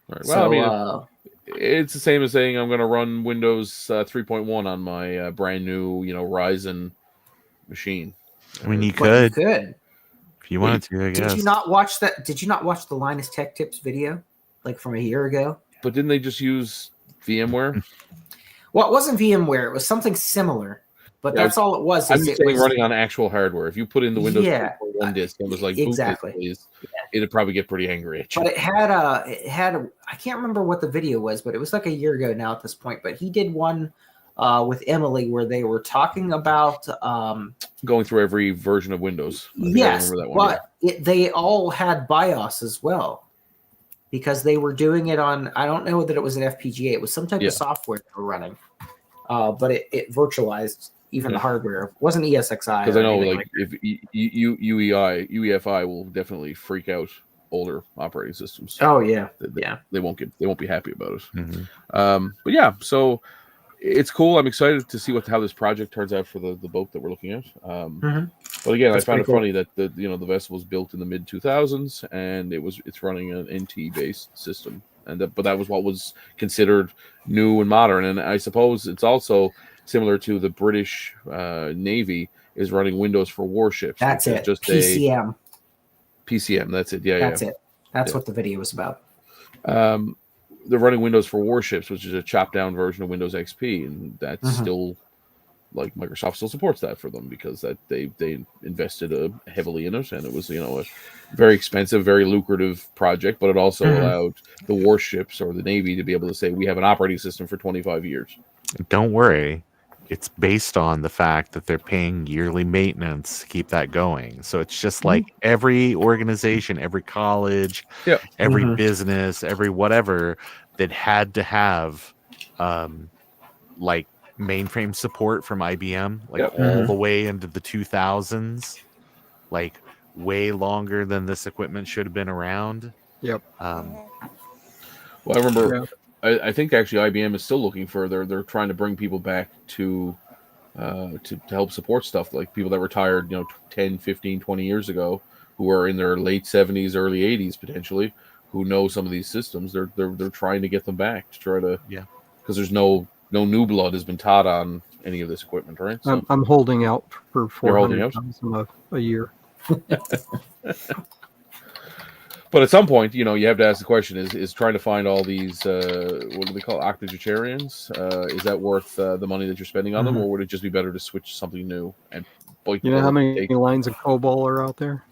Right. Well, so, it's the same as saying I'm going to run Windows 3.1 on my brand new, Ryzen machine. I mean, you could. If you wanted to, I guess. Did you not watch that? Did you not watch the Linus Tech Tips video, like, from a year ago? But didn't they just use VMware? Well, it wasn't VMware. It was something similar. But that's all it was. I'm just saying, running on actual hardware. If you put in the Windows 3.1 disk and it was like, it'd probably get pretty angry at you. But it had I can't remember what the video was, but it was like a year ago now at this point. But he did one with Emily where they were talking about going through every version of Windows. Yes, but they all had BIOS as well, because they were doing it on, I don't know that it was an FPGA. It was some type of software they were running, but it virtualized even the hardware. It wasn't ESXi. Because I know, like if UEFI will definitely freak out older operating systems. Oh yeah, they won't be happy about it. But yeah, so it's cool. I'm excited to see how this project turns out for the boat that we're looking at. But again, I found it funny that the vessel was built in the mid 2000s and it's running an NT based system, but that was what was considered new and modern. And I suppose it's also similar to the British Navy, is running Windows for warships. That's it. Just PCM. PCM. That's it. Yeah, That's it. That's what the video was about. They're running Windows for warships, which is a chopped down version of Windows XP, and that's still like Microsoft still supports that for them because that they invested heavily in it, and it was a very expensive, very lucrative project, but it also allowed the warships or the Navy to be able to say we have an operating system for 25 years. Don't worry. It's based on the fact that they're paying yearly maintenance to keep that going. So it's just like every organization, every college, every business, every whatever that had to have like mainframe support from IBM, like all the way into the 2000s, like way longer than this equipment should have been around. Yep. Well, I remember. I think actually IBM is still looking for they're trying to bring people back to help support stuff like people that retired 10, 15, 20 years ago who are in their late 70s, early 80s potentially, who know some of these systems. They're trying to get them back to try to because there's no new blood has been taught on any of this equipment, right? So, I'm holding out for $400,000 a year. But at some point, you have to ask the question: is trying to find all these what do they call octogenarians? Is that worth the money that you're spending on them, or would it just be better to switch to something new? And you know how many lines of COBOL are out there?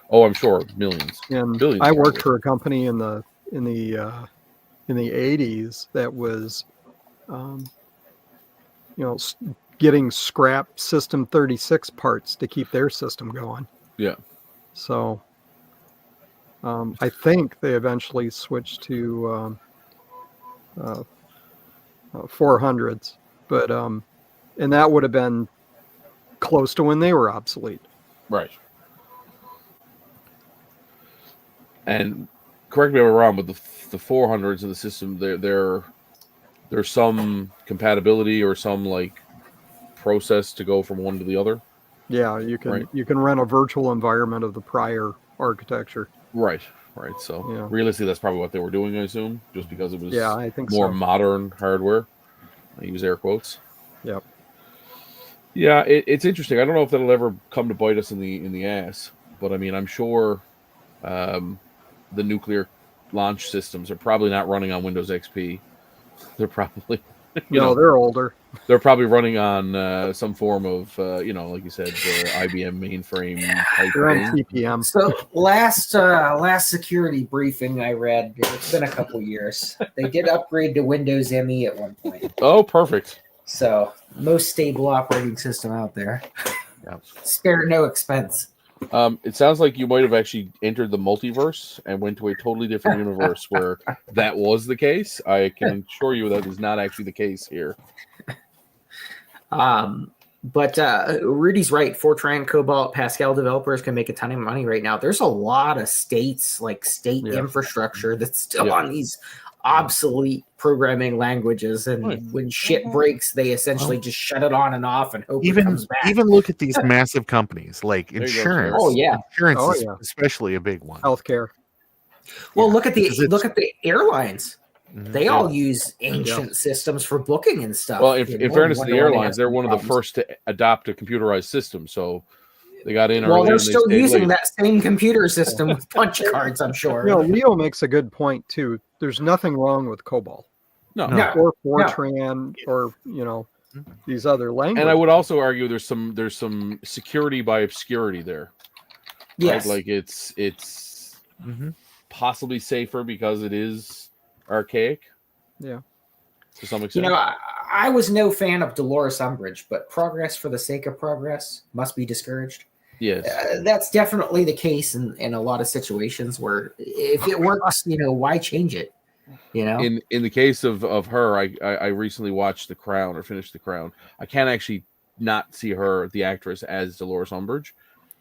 Oh, I'm sure millions. And billions. I worked for a company in the 80s that was, getting scrap System 36 parts to keep their system going. Yeah. So. I think they eventually switched to 400s, but and that would have been close to when they were obsolete. Right. And correct me if I'm wrong, but the 400s in the system, there's some compatibility or some like process to go from one to the other. Yeah, you can run a virtual environment of the prior architecture. Right. So realistically, that's probably what they were doing, I assume, just because it was I think more modern hardware. I use air quotes. Yep. Yeah, it's interesting. I don't know if that'll ever come to bite us in the ass, but I mean, I'm sure the nuclear launch systems are probably not running on Windows XP. They're probably they're older. They're probably running on some form of, like you said, the IBM mainframe type thing. TPM. So last security briefing I read, it's been a couple years. They did upgrade to Windows ME at one point. Oh, perfect. So most stable operating system out there. Spare no expense. It sounds like you might have actually entered the multiverse and went to a totally different universe where that was the case. I can assure you that is not actually the case here. But Rudy's right. Fortran, Cobalt, Pascal developers can make a ton of money right now. There's a lot of state infrastructure that's still on these obsolete programming languages, and when shit breaks, they essentially just shut it on and off and hope it comes back. Even look at these massive companies like insurance. Insurance is especially a big one. Healthcare. Well, look at the airlines. They all use ancient systems for booking and stuff. Well, in fairness to the airlines, they're one of the first to adopt a computerized system, so they got in. Well, they're still using that same computer system with punch cards, I'm sure. Leo makes a good point too. There's nothing wrong with COBOL, or Fortran, or these other languages. And I would also argue there's some security by obscurity there. Yes, right? Like it's possibly safer because it is archaic. Yeah, to some extent. I was no fan of Dolores Umbridge, but progress for the sake of progress must be discouraged. Yes, that's definitely the case in a lot of situations where if it works, why change it? In the case of her, I recently watched The Crown or finished The Crown. I can't actually not see her, the actress, as Dolores Umbridge.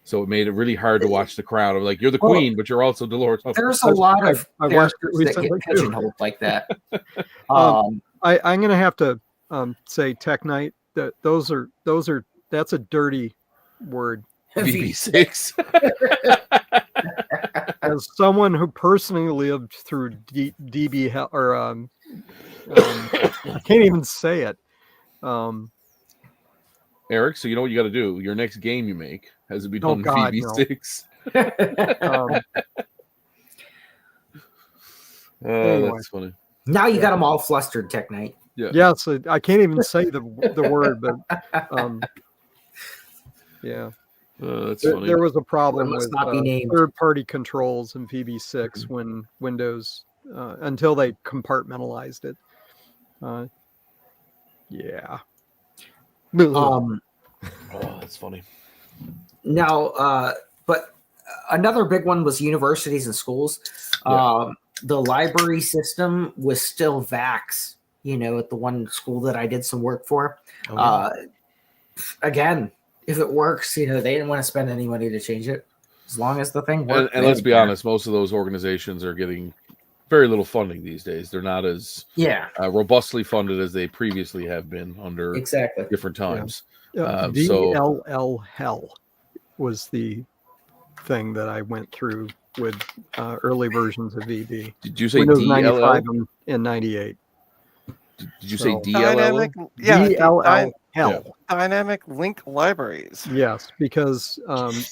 So it made it really hard to watch The Crown. I'm like, you're the queen, but you're also Dolores Umbridge. There's a lot of characters that get pigeonholed like that. I'm going to have to say Tech Night. That's a dirty word. VB6. As someone who personally lived through DB hell, or I can't even say it. Eric, so you know what you got to do. Your next game you make has to be done God, VB6. Anyway. That's funny. Now you got them all flustered, Tech Knight. Yeah. Yes, I can't even say the word, but yeah. That's funny. There was a problem Well, it with must not be named. third-party controls in VB6 when Windows, until they compartmentalized it. Yeah. Oh, that's funny. Now, but another big one was universities and schools. The library system was still VAX, at the one school that I did some work for. Again, if it works, they didn't want to spend any money to change it. As long as the thing worked. And let's be honest, most of those organizations are getting very little funding these days. They're not as robustly funded as they previously have been under different times. DLL Hell was the thing that I went through with early versions of VB. Did you say Windows DLL? 95 and 98. Did you say DLL? Dynamic, DLL Hell. Dynamic link libraries. Yes, because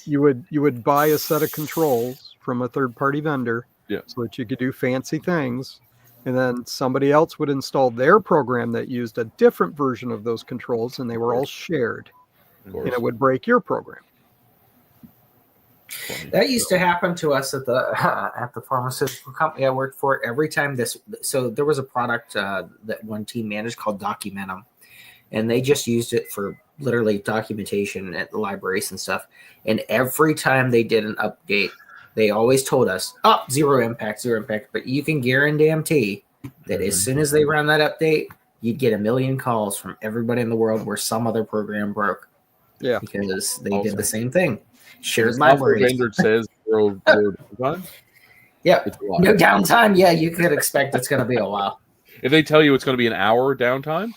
you would buy a set of controls from a third-party vendor, so that you could do fancy things, and then somebody else would install their program that used a different version of those controls, and they were all shared, and it would break your program. That used to happen to us at the pharmaceutical company I worked for. Every time so there was a product that one team managed called Documentum, and they just used it for literally documentation at the libraries and stuff. And every time they did an update, they always told us, zero impact. But you can guarantee that as soon as they ran that update, you'd get 1 million calls from everybody in the world where some other program broke. Yeah. Because they did the same thing. Shared libraries. libraries. Vendor says zero downtime. Yeah. No downtime. Yeah, you could expect it's going to be a while. If they tell you it's going to be an hour downtime,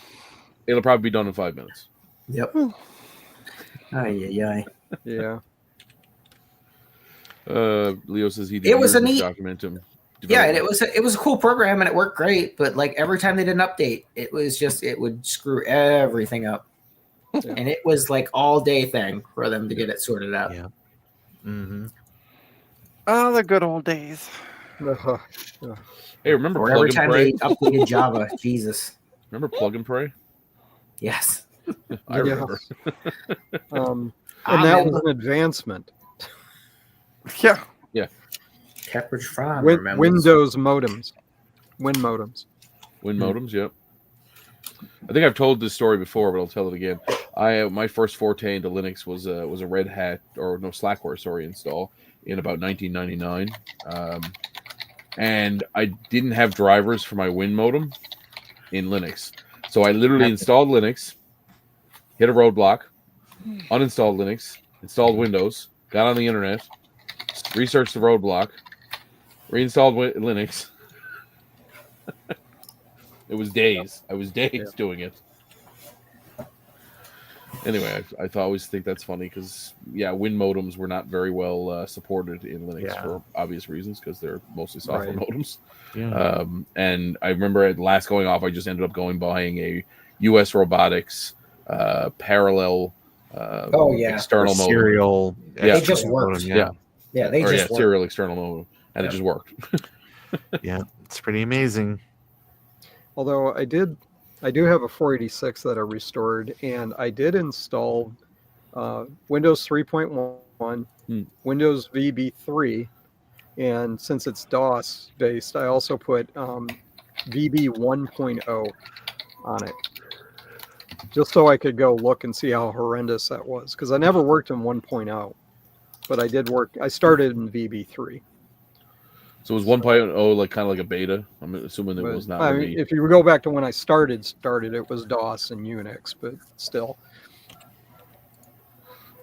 it'll probably be done in 5 minutes. Yep. Yeah. Leo says he did. It was a neat Documentum. Yeah, and it was a cool program and it worked great. But like every time they did an update, it would screw everything up. Yeah. And it was like all day thing for them to get it sorted out. Yeah. Mm-hmm. Oh, the good old days. Hey, remember or Plug every and time Pray? they updated Java. Jesus. Remember Plug and Pray? Yes. I remember. And that was an advancement. Yeah. Pepperidge Farm. Windows modems. Win modems. Yep. I think I've told this story before, but I'll tell it again. My first forte into Linux was a Red Hat Slackware install in about 1999, and I didn't have drivers for my Win modem in Linux, so I literally installed Linux, hit a roadblock, uninstalled Linux, installed Windows, got on the internet, researched the roadblock, reinstalled Linux. It was days. I was days doing it. Anyway, I always think that's funny because, Win modems were not very well supported in Linux for obvious reasons because they're mostly software modems. Yeah. And I remember at last going off, I just ended up buying a US Robotics parallel external modem. Serial. They just worked. Serial external modem. And it just worked. Yeah, it's pretty amazing. Although I do have a 486 that I restored, and I did install Windows 3.1, Windows VB3, and since it's DOS based, I also put VB 1.0 on it, just so I could go look and see how horrendous that was, because I never worked in 1.0, but I started in VB3. So it was 1.0 kind of like a beta? I'm assuming it was not. If you go back to when I started, it was DOS and Unix, but still.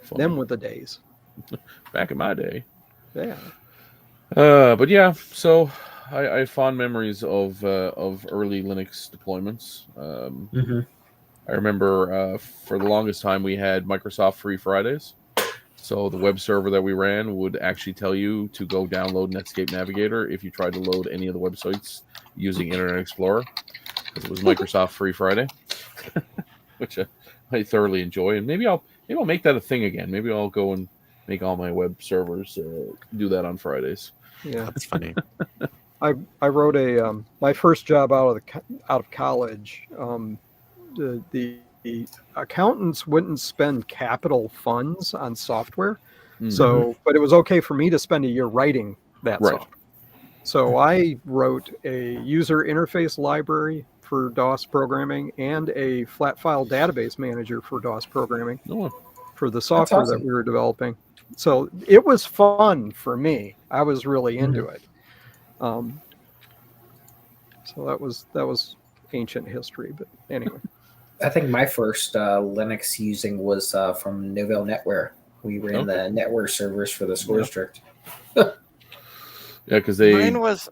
Funny. Them were the days. Back in my day. Yeah. But yeah, so I have fond memories of early Linux deployments. I remember for the longest time we had Microsoft Free Fridays. So the web server that we ran would actually tell you to go download Netscape Navigator if you tried to load any of the websites using Internet Explorer, because it was Microsoft Free Friday, which I thoroughly enjoy, and maybe I'll make that a thing again. Maybe I'll go and make all my web servers do that on Fridays. Yeah, That's funny. I wrote a my first job out of college. The accountants wouldn't spend capital funds on software, so but it was okay for me to spend a year writing that software. So I wrote a user interface library for DOS programming and a flat file database manager for DOS programming for the software that we were developing. So it was fun for me. I was really into it. So that was ancient history, but anyway. I think my first Linux using was from Novell NetWare. We ran the NetWare servers for the school district. Yeah, because mine was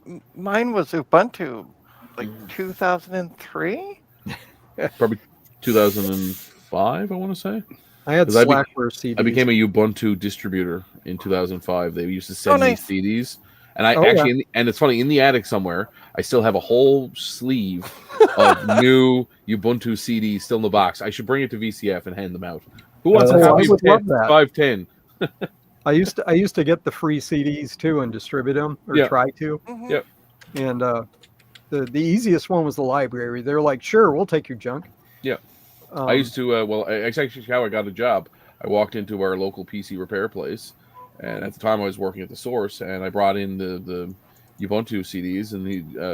Ubuntu, like 2003, probably 2005. I want to say. I had Slackware CDs. I became a Ubuntu distributor in 2005. They used to send me CDs, and and it's funny, in the attic somewhere, I still have a whole sleeve of new Ubuntu CDs still in the box. I should bring it to VCF and hand them out. Who wants a copy of 510? I used to get the free CDs too and distribute them or try to. Yep. And the easiest one was the library. They're like, sure, we'll take your junk. Yeah. I used to. It's actually how I got a job. I walked into our local PC repair place, and at the time I was working at the Source, and I brought in the Ubuntu CDs, and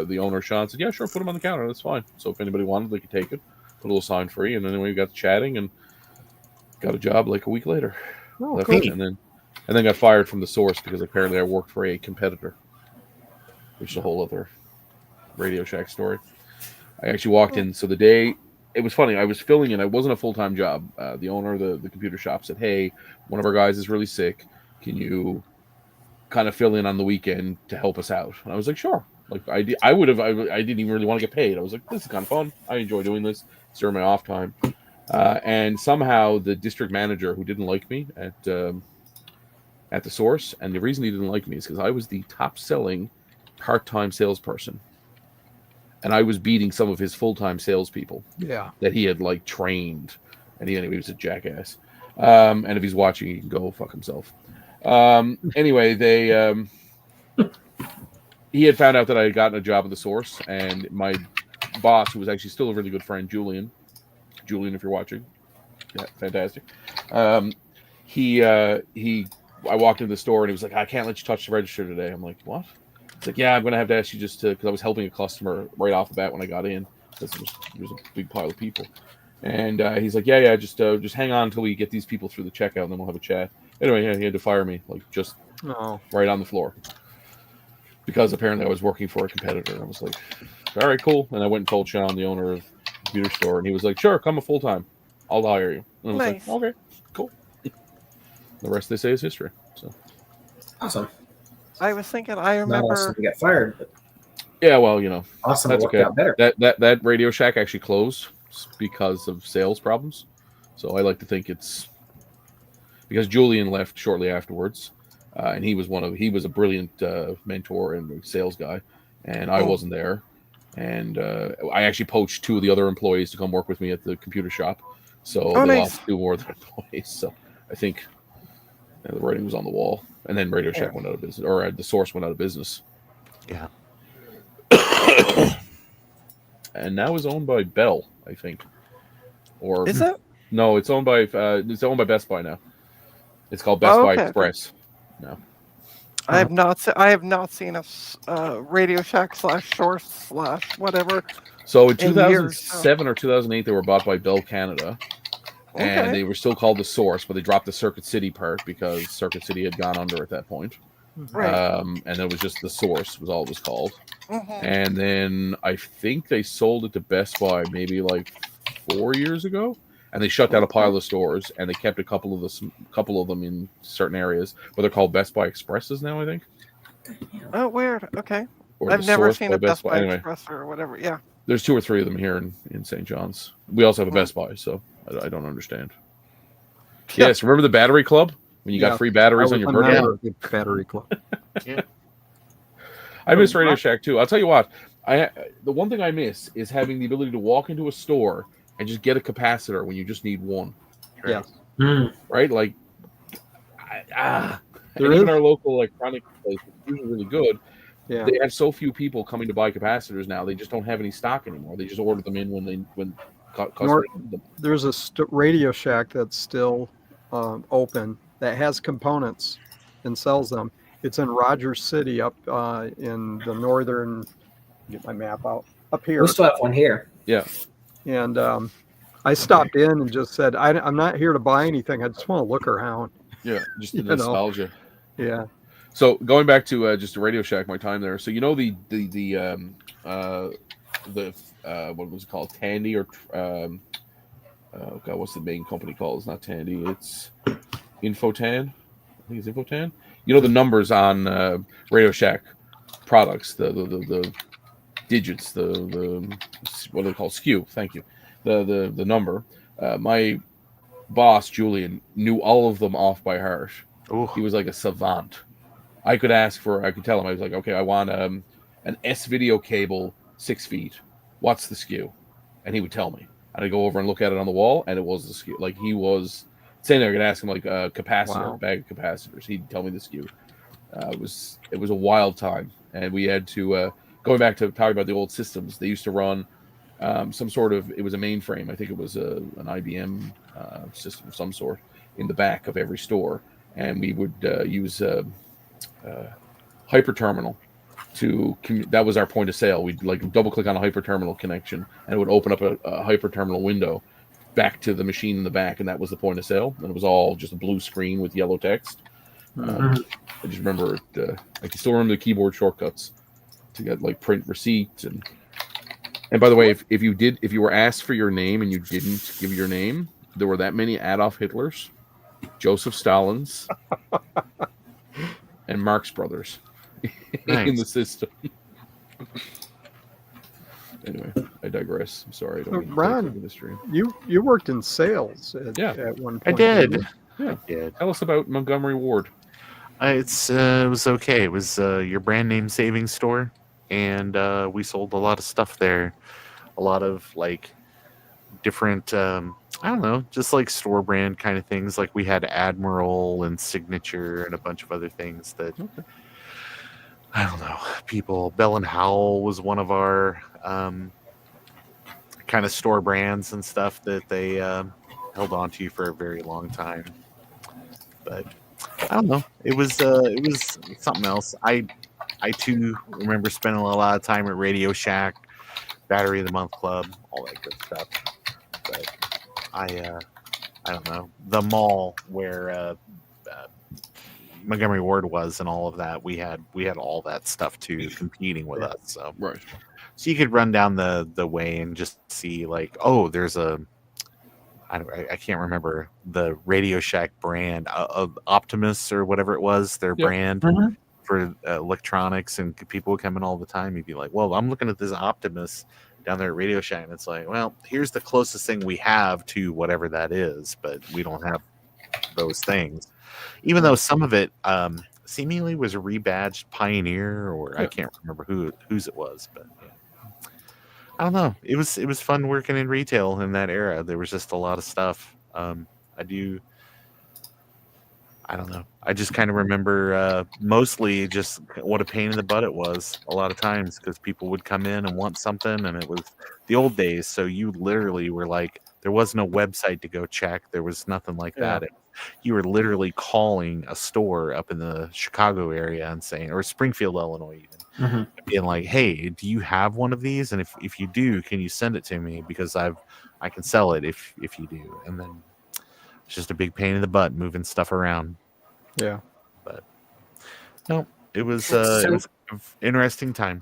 the owner Sean said, "Yeah, sure, put them on the counter. That's fine." So if anybody wanted, they could take it. Put a little sign free, and then we got chatting and got a job like a week later. Oh, cool. And then got fired from the Source because apparently I worked for a competitor, which is a whole other Radio Shack story. I actually walked in. So the day, it was funny, I was filling in. It wasn't a full-time job. The owner of the computer shop said, "Hey, one of our guys is really sick. Can you kind of fill in on the weekend to help us out?" And I was like, "Sure." Like I didn't even really want to get paid. I was like, "This is kind of fun. I enjoy doing this. It's during my off time." And somehow the district manager, who didn't like me at the Source, and the reason he didn't like me is because I was the top-selling part-time salesperson, and I was beating some of his full-time salespeople. Yeah, that he had like trained, and he was a jackass. And if he's watching, he can go fuck himself. Anyway, he had found out that I had gotten a job at the Source, and my boss, who was actually still a really good friend, Julian, if you're watching, yeah, fantastic. I walked into the store and he was like, "I can't let you touch the register today." I'm like, "What?" It's like, "Yeah, I'm going to have to ask you just to," because I was helping a customer right off the bat when I got in. There was a big pile of people. And he's like, yeah, just hang on until we get these people through the checkout and then we'll have a chat. Anyway, he had to fire me, like just right on the floor. Because apparently I was working for a competitor. And I was like, all right, cool. And I went and told Sean, the owner of the computer store, and he was like, sure, come a full time. I'll hire you. And I was like, okay, cool. The rest they say is history. So awesome. I was thinking, I remember. Not awesome to get fired, but yeah, well, awesome. That's okay. Out better. That Radio Shack actually closed because of sales problems. So I like to think it's because Julian left shortly afterwards, and he was a brilliant mentor and sales guy, and I wasn't there, and I actually poached 2 of the other employees to come work with me at the computer shop. So they lost 2 more of their employees. So I think the writing was on the wall. And then Radio Shack went out of business, or the Source went out of business. Yeah. And now is owned by Bell, I think. Or is it? No, it's owned by Best Buy now. It's called Best Buy Express. No. I have not seen a Radio Shack /Source / whatever. So in 2007 or 2008, they were bought by Bell Canada. And they were still called the Source, but they dropped the Circuit City part because Circuit City had gone under at that point. Right. And it was just the Source was all it was called. Mm-hmm. And then I think they sold it to Best Buy maybe like 4 years ago, and they shut down a pile of stores, and they kept a couple of them in certain areas, but they're called Best Buy Expresses now, I think. Oh, weird. Okay. Or I've never seen a Best Buy anyway. Express or whatever. Yeah. There's 2 or 3 of them here in St. John's. We also have a Best Buy, so I don't understand. Yeah. Yes, remember the Battery Club when you got free batteries on your birthday? Battery Club. Yeah. I miss Radio Shack too. I'll tell you what. The one thing I miss is having the ability to walk into a store, and just get a capacitor when you just need one. Yeah. Right? Like, There even is- our local electronic place, which is usually really good, Yeah. they have so few people coming to buy capacitors now. They just don't have any stock anymore. They just order them in when customers need them. There's a Radio Shack that's still open that has components and sells them. It's in Rogers City up in the northern. Get my map out up here. We still have one here. Yeah. And I stopped in and just said, I'm not here to buy anything. I just want to look around. Yeah, just the You know. nostalgia. Yeah. So going back to just the Radio Shack, my time there. So you know the what was it called, Tandy or oh god, what's the main company called? It's not Tandy, it's Infotan. I think it's Infotan. You know the numbers on Radio Shack products, the digits, the what do they call, SKU? Thank you. The number. My boss Julian knew all of them off by heart. Ooh. He was like a savant. I could tell him, I was like, okay, I want an S video cable 6 feet. What's the SKU? And he would tell me. And I'd go over and look at it on the wall, and it was the SKU. Like, he was saying there, I could ask him like a capacitor, Wow. bag of capacitors. He'd tell me the SKU. It was a wild time, and we had to going back to talking about the old systems. They used to run some sort of, it was a mainframe. I think it was an IBM system of some sort in the back of every store, and we would use hyperterminal to that was our point of sale. We'd like double click on a hyperterminal connection, and it would open up a hyperterminal window back to the machine in the back, and that was the point of sale. And it was all just a blue screen with yellow text. I just remember I can still remember the keyboard shortcuts to get like print receipt. And by the way, if you were asked for your name and you didn't give your name, there were that many Adolf Hitlers, Joseph Stalins, and Marx Brothers in the system. Anyway, I digress. I'm sorry. I don't mean to Ron, take over the stream. You worked in sales at one point. I did. Yeah. I did. Tell us about Montgomery Ward. It was okay. It was your brand name savings store, and we sold a lot of stuff there. A lot of like different, I don't know, just like store brand kind of things. Like we had Admiral and Signature and a bunch of other things that I don't know. People, Bell and Howell was one of our kind of store brands and stuff that they held on to for a very long time. But I don't know. It was something else. I too remember spending a lot of time at Radio Shack, Battery of the Month Club, all that good stuff. But I don't know, the mall where Montgomery Ward was and all of that. We had all that stuff too competing with us. So Right. So you could run down the way and just see like, oh, there's I can't remember the Radio Shack brand, Optimus or whatever it was, their brand for electronics, and people would come in all the time. You'd be like, well, I'm looking at this Optimus down there at Radio Shack, and it's like, well, here's the closest thing we have to whatever that is, but we don't have those things. Even though some of it seemingly was a rebadged Pioneer, or I can't remember whose it was, but yeah. I don't know. It was fun working in retail in that era. There was just a lot of stuff. I don't know. I just kind of remember mostly just what a pain in the butt it was a lot of times, because people would come in and want something, and it was the old days. So you literally were like, there was no website to go check. There was nothing like that. You were literally calling a store up in the Chicago area and saying, or Springfield, Illinois, even, being like, hey, do you have one of these? And if you do, can you send it to me? Because I can sell it if you do. And then it's just a big pain in the butt moving stuff around. Yeah. But no, it was an interesting time.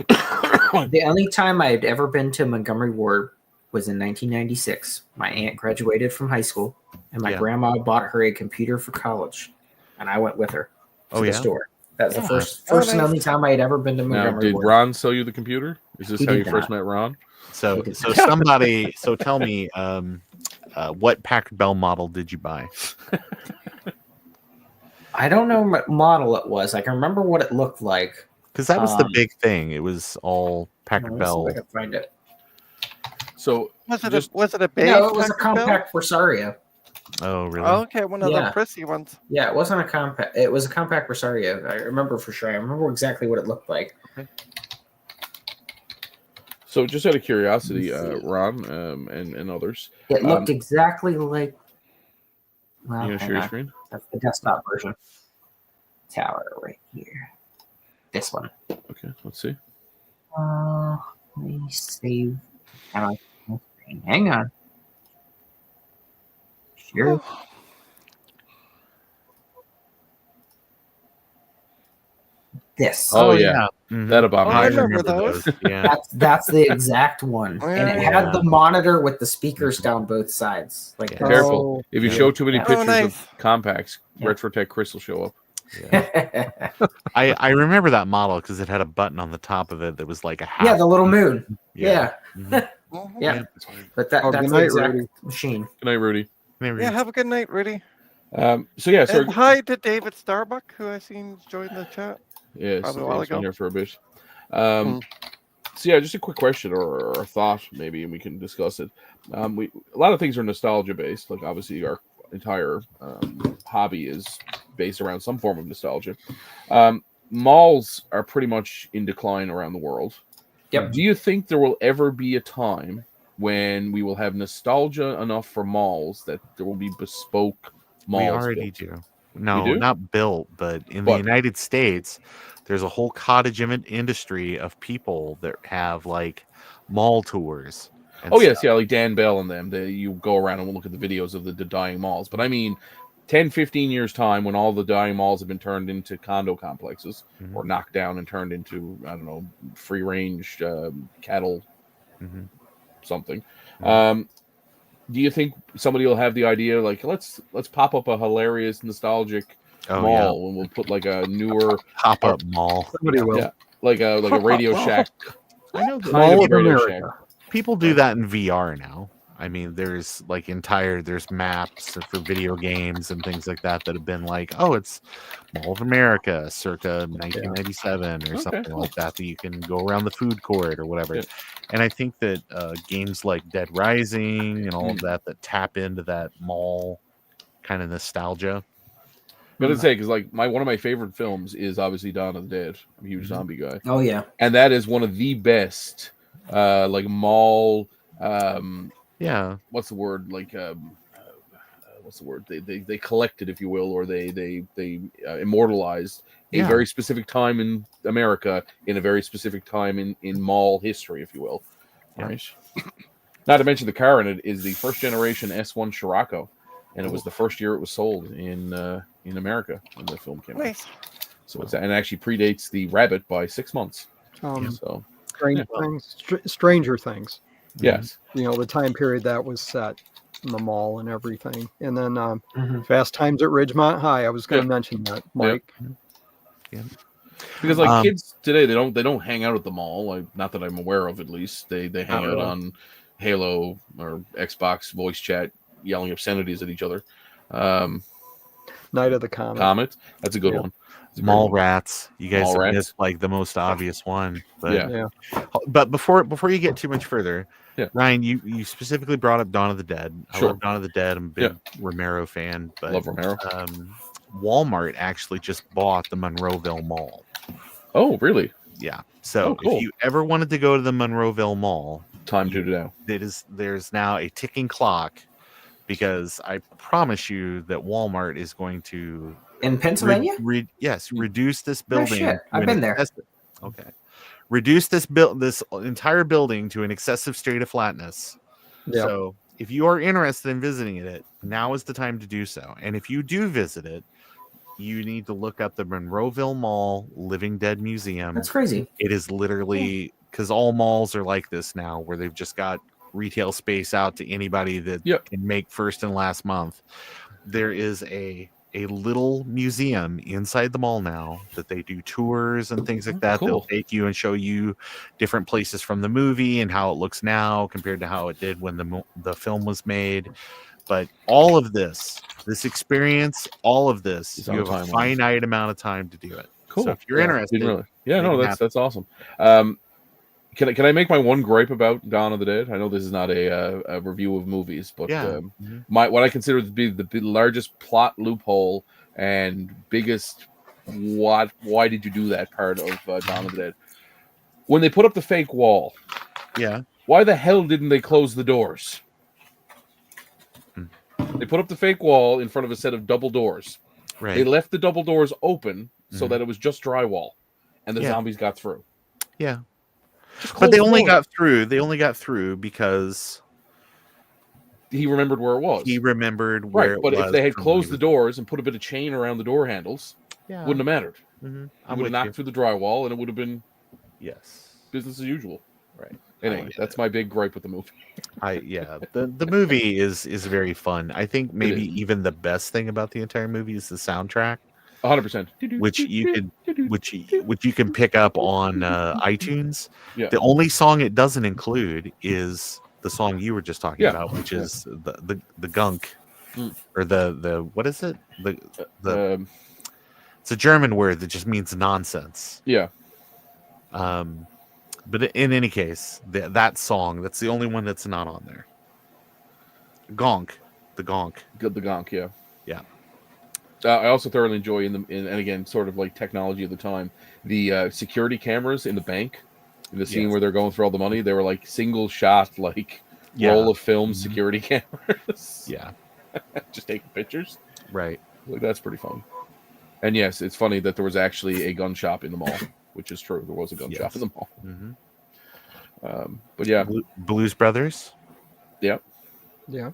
The only time I had ever been to Montgomery Ward was in 1996. My aunt graduated from high school, and my grandma bought her a computer for college, and I went with her to the store. That was the first and only time I had ever been to Montgomery Now, did Ward. Ron sell you the computer? Is this He how you did first not. met Ron? So somebody, tell me, what Packard Bell model did you buy? I don't know what model it was. I can remember what it looked like. Because that was the big thing. It was all Packard Let's see Bell. if I can find it. So Was it just a big? No, it was a Taco Bell? compact Presario. Oh, really? Oh, okay, one of Yeah. the prissy ones. Yeah, it wasn't a compact. It was a compact Presario. I remember for sure. I remember exactly what it looked like. so just out of curiosity, Let's see. Ron, and others, It looked exactly like. you Well, gonna hang share your on. screen? That's the desktop version. Tower right here. This one. Okay, let's see. Let me save. Hang on. Sure. This. Oh, yeah. Mhm. That Oh, I abomination. remember those. Yeah. That's the exact one, and it Yeah. had the monitor with the speakers down both sides. Like Yeah. this. Careful. If you Yeah. show too many Yeah. pictures Oh, nice. of compacts, Yeah. Retrotech Chris will show up. Yeah. I remember that model because it had a button on the top of it that was like a half. Yeah, the little moon. Yeah. Mhm. Mhm. Yeah. But that's good the night, exact Rudy. machine. Good night, Rudy. Maybe. Yeah, have a good night, Rudy. So yeah, so And hi to David Starbuck, who I seen join the chat. yes, Probably a while it's been ago. here for a bit. So yeah, just a quick question or a thought, maybe, and we can discuss it. A lot of things are nostalgia based. Like obviously, our entire hobby is based around some form of nostalgia. Malls are pretty much in decline around the world. Yep. Do you think there will ever be a time when we will have nostalgia enough for malls that there will be bespoke malls? We already built? do. No, do? not built, but in But- the United States, there's a whole cottage industry of people that have like mall tours. and Oh yes, stuff. yeah, like Dan Bell and them. You go around and look at the videos of the dying malls. But I mean, 10, 15 years time when all the dying malls have been turned into condo complexes Mhm. or knocked down and turned into, I don't know, free range cattle Mhm. something. Mhm. Do you think somebody will have the idea like let's pop up a hilarious nostalgic Oh, mall and we'll put like a newer Pop up mall. Somebody will. Yeah. like a Radio Shack I know that kind Mall of of Radio America. Shack. people do that in VR now. I mean, there's like there's maps for video games and things like that have been like, oh, it's Mall of America circa 1997 or Okay, something cool. like that you can go around the food court or whatever. Yeah. And I think that games like Dead Rising and all of that tap into that mall kind of nostalgia. I'm gonna say because like one of my favorite films is obviously Dawn of the Dead. I'm a huge zombie guy, Oh yeah. and that is one of the best like mall. Yeah. What's the word? Like what's the word? They collected, if you will, or they immortalized a Yeah. very specific time in America in a very specific time in mall history, if you will. Yeah. Right. Not to mention the car in it is the first generation S1 Scirocco, and it was the first year it was sold in America when the film came out. Nice. So it's and actually predates the Rabbit by 6 months. So Stranger Things. yes, You know, the time period that was set in the mall and everything. And then Mhm. Fast Times at Ridgemont High. I was going to mention that, Mike. because like kids today they don't hang out at the mall. Like not that I'm aware of, at least they hang out really. on Halo or Xbox voice chat, yelling obscenities at each other. Night of the Comet. Comet, that's a good Yeah. one. It's a great Mall one. rats. You guys Mall have rats. missed like the most obvious one. But Yeah. But before you get too much further, Yeah. Ryan, you specifically brought up Dawn of the Dead. I Sure. love Dawn of the Dead. I'm a big Romero fan. But Love Romero. Walmart actually just bought the Monroeville Mall. Oh, really? Yeah. So cool. if you ever wanted to go to the Monroeville Mall, Time to do now. there's now a ticking clock, because I promise you that Walmart is going to In Pennsylvania? reduce this No building. shit. to I've an been there. Okay. Reduce this entire building to an excessive state of flatness. Yeah. So if you are interested in visiting it, now is the time to do so. And if you do visit it, you need to look up the Monroeville Mall Living Dead Museum. That's crazy. It is literally, because all malls are like this now, where they've just got retail space out to anybody that can make first and last month. There is a little museum inside the mall now that they do tours and things like that. Cool. They'll take you and show you different places from the movie and how it looks now compared to how it did when the film was made. But all of this experience, all of this, It's you on have a timeline. finite amount of time to do it. Cool. So if you're interested, Yeah, no, make it that's awesome. Can I make my one gripe about Dawn of the Dead? I know this is not a review of movies, but Yeah. what I consider to be the largest plot loophole and biggest why did you do that part of Dawn of the Dead? When they put up the fake wall, Yeah. why the hell didn't they close the doors? They put up the fake wall in front of a set of double doors. Right. They left the double doors open so that it was just drywall, and the Yeah. zombies got through. Yeah. Just But close they the only door. got through. They only got through because He remembered where it was. he remembered where Right, it but was if they had from closed when the he doors and put a bit of chain around the door handles, was- wouldn't have mattered. Mhm. He I'm would with have you. knocked through the drywall, and it would have been Yes. business as usual. Right. Anyway, get that's my big gripe with the movie. The movie is very fun. I think maybe is. even the best thing about the entire movie is the soundtrack, 100%. which you can pick up on iTunes. Yeah. The only song it doesn't include is the song you were just talking Yeah. about, which is the gunk, Mm. or the what is it? Um, It's a German word that just means nonsense. yeah. But in any case, that song, that's the only one that's not on there. Gonk. The gonk. Good, the gonk, yeah. Yeah. I also thoroughly enjoy and again, sort of like technology of the time, the security cameras in the bank. In the scene Yes. where they're going through all the money, they were like single shot, like Yeah. roll of film Mhm. security cameras. Yeah. Just taking pictures. Right. Like, that's pretty funny. And yes, it's funny that there was actually a gun shop in the mall, which is true. There was a gun shop in the mall. Mm-hmm. But yeah, Blues Brothers. yeah, Yeah.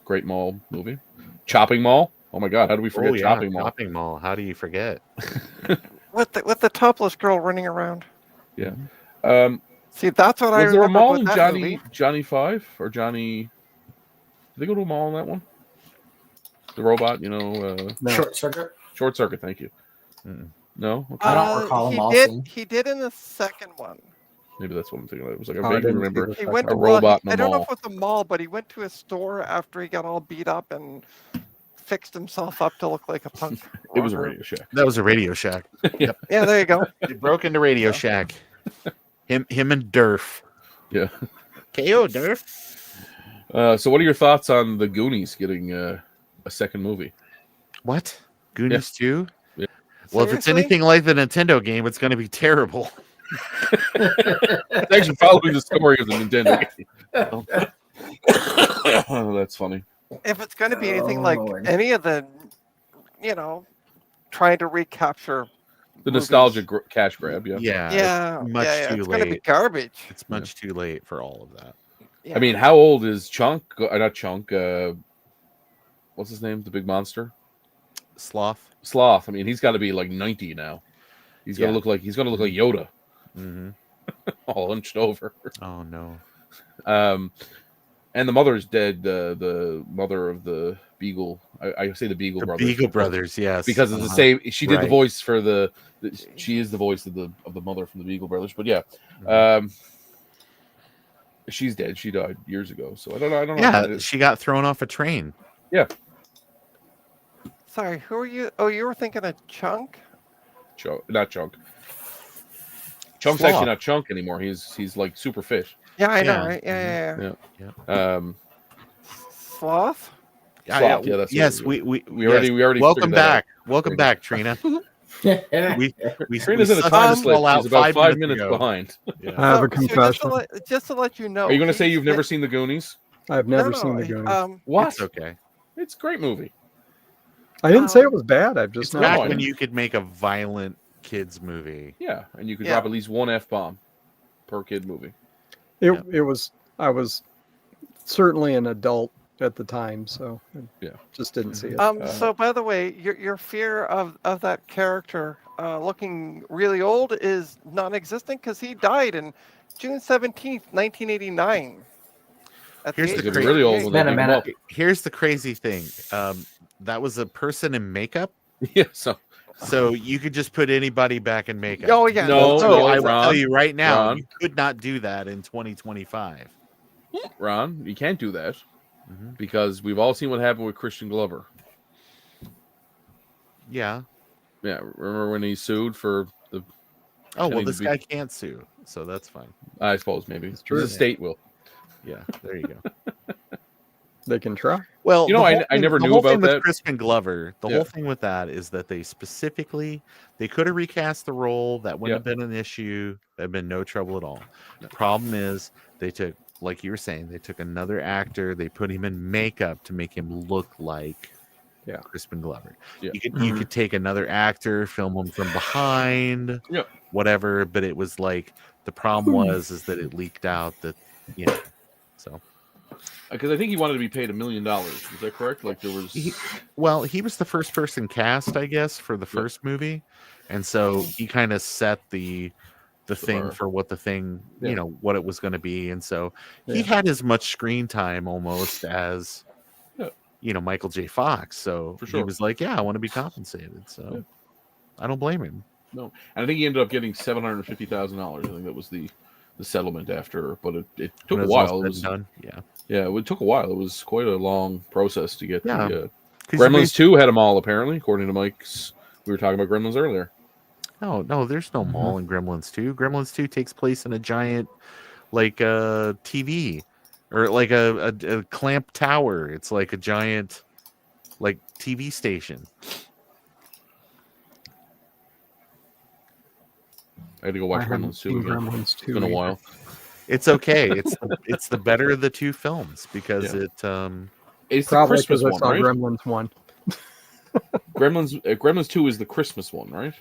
great mall movie. Chopping Mall. Oh my God, how do we forget Chopping Mall? Shopping Mall. How do you forget? With the topless girl running around. Yeah. See, that's what I Was there a remember mall about in that movie. Johnny 5 or Johnny? Did they go to a mall in that one? The robot, No. Short circuit. Short Circuit. Thank you. Mm-mm. No, okay. I don't recall he them all did. scene. He did in the second one. Maybe that's what I'm thinking of. It was like I I vaguely didn't see remember the He second went a to one. robot in I the don't know mall. if it was a mall, but he went to a store after he got all beat up and fixed himself up to look like a punk. It was a rocker. Radio Shack. That was a Radio Shack. Yeah, there you go. He broke into Radio Shack. Him and Durf. Yeah. KO Durf. So, what are your thoughts on the Goonies getting a second movie? What? Goonies 2? Yeah. Well, if it's Seriously? anything like the Nintendo game, it's going to be terrible. It's actually following the story of the Nintendo game. Oh, that's funny. If it's going to be anything Oh, like Lord. any of the, trying to recapture The movies. nostalgia cash grab, yeah. Yeah, it's much too it's going to be late. garbage. It's much too late for all of that. Yeah. I mean, how old is Chunk? Not Chunk. What's his name? The big monster? Sloth. Sloth. I mean, he's got to be like 90 now. He's gonna Yeah. look like Yoda, Mm-hmm. all hunched over. Oh no. And the mother is dead. The mother of the Beagle. I say the Beagle The brothers. Beagle Brothers, yes. because it's the same. She did the Right. voice for she is the voice of the mother from the Beagle Brothers. But yeah, Mhm. she's dead. She died years ago. So I don't know. Yeah, she got thrown off a train. Sorry, who are you? Oh, you were thinking of Chunk? Not Chunk. Chunk's Sloth. actually not Chunk anymore. He's like super fit. Yeah, I know, Yeah. right? Yeah. Sloth? Sloth, yeah, that's yes. what We already welcome figured that out. back. Welcome back, Trina. we Trina's in a sussed time this slip. all out She's about 5 minutes ago. behind. Yeah. I have a So confession. just to let you know. Are you going to say he's you've never been- seen the Goonies? I've No, never no, seen the he- Goonies. What? It's okay. It's a great movie. I didn't say it was bad. I've just It's not. back I when know. you could make a violent kids movie. Yeah, and you could Yeah. drop at least one F-bomb per kid movie. It was. I was certainly an adult at the time, so I Yeah. just didn't see it. So by the way, your fear of that character looking really old is non-existent because he died in June 17th, 1989. At Here's age the of crazy- really old when they Minute, beat him minute. up. Here's the crazy thing. That was a person in makeup, Yeah, so so you could just put anybody back in makeup. Oh yeah. No, So no, I will Ron, tell you right now, Ron. you could not do that in 2025. Ron, you can't do that Mhm. because we've all seen what happened with Christian Glover. Yeah. Yeah, remember when he sued for the? Oh well, Pretending to this be- guy can't sue. so that's fine. I suppose maybe true. the state will. Yeah, there you go. They can try. Well, You know, I never knew about that. Crispin Glover, the Yeah. whole thing with that is that they could have recast the role. That wouldn't have been an issue. There'd been no trouble at all. The problem is they took, like you were saying, they took another actor, they put him in makeup to make him look like Crispin Glover. Yeah. You could take another actor, film him from behind, whatever, but it was like the problem is that it leaked out that so. Because I think he wanted to be paid $1 million. Is that correct? Like there was. He was the first person cast, I guess, for the first movie, and so he kind of set the thing bar for what the thing, what it was going to be, and so he had as much screen time almost as, Michael J. Fox. So he was like, "Yeah, I want to be compensated." So I don't blame him. No, and I think he ended up getting $750,000. I think that was the settlement after, but it took a while. It was done. Yeah, it took a while. It was quite a long process to get the Gremlins 2 had them all, apparently, according to Mike's. We were talking about Gremlins earlier. No, there's no mall in Gremlins 2. Gremlins 2 takes place in a giant, like, TV, or like a clamp tower. It's like a giant, like, TV station. I had to go watch Gremlins 2 again. Gremlins 2 It's been a while. It's okay. It's the better of the two films because it's Probably the Christmas I one, saw right? Gremlins 1. Gremlins 2 is the Christmas one, right?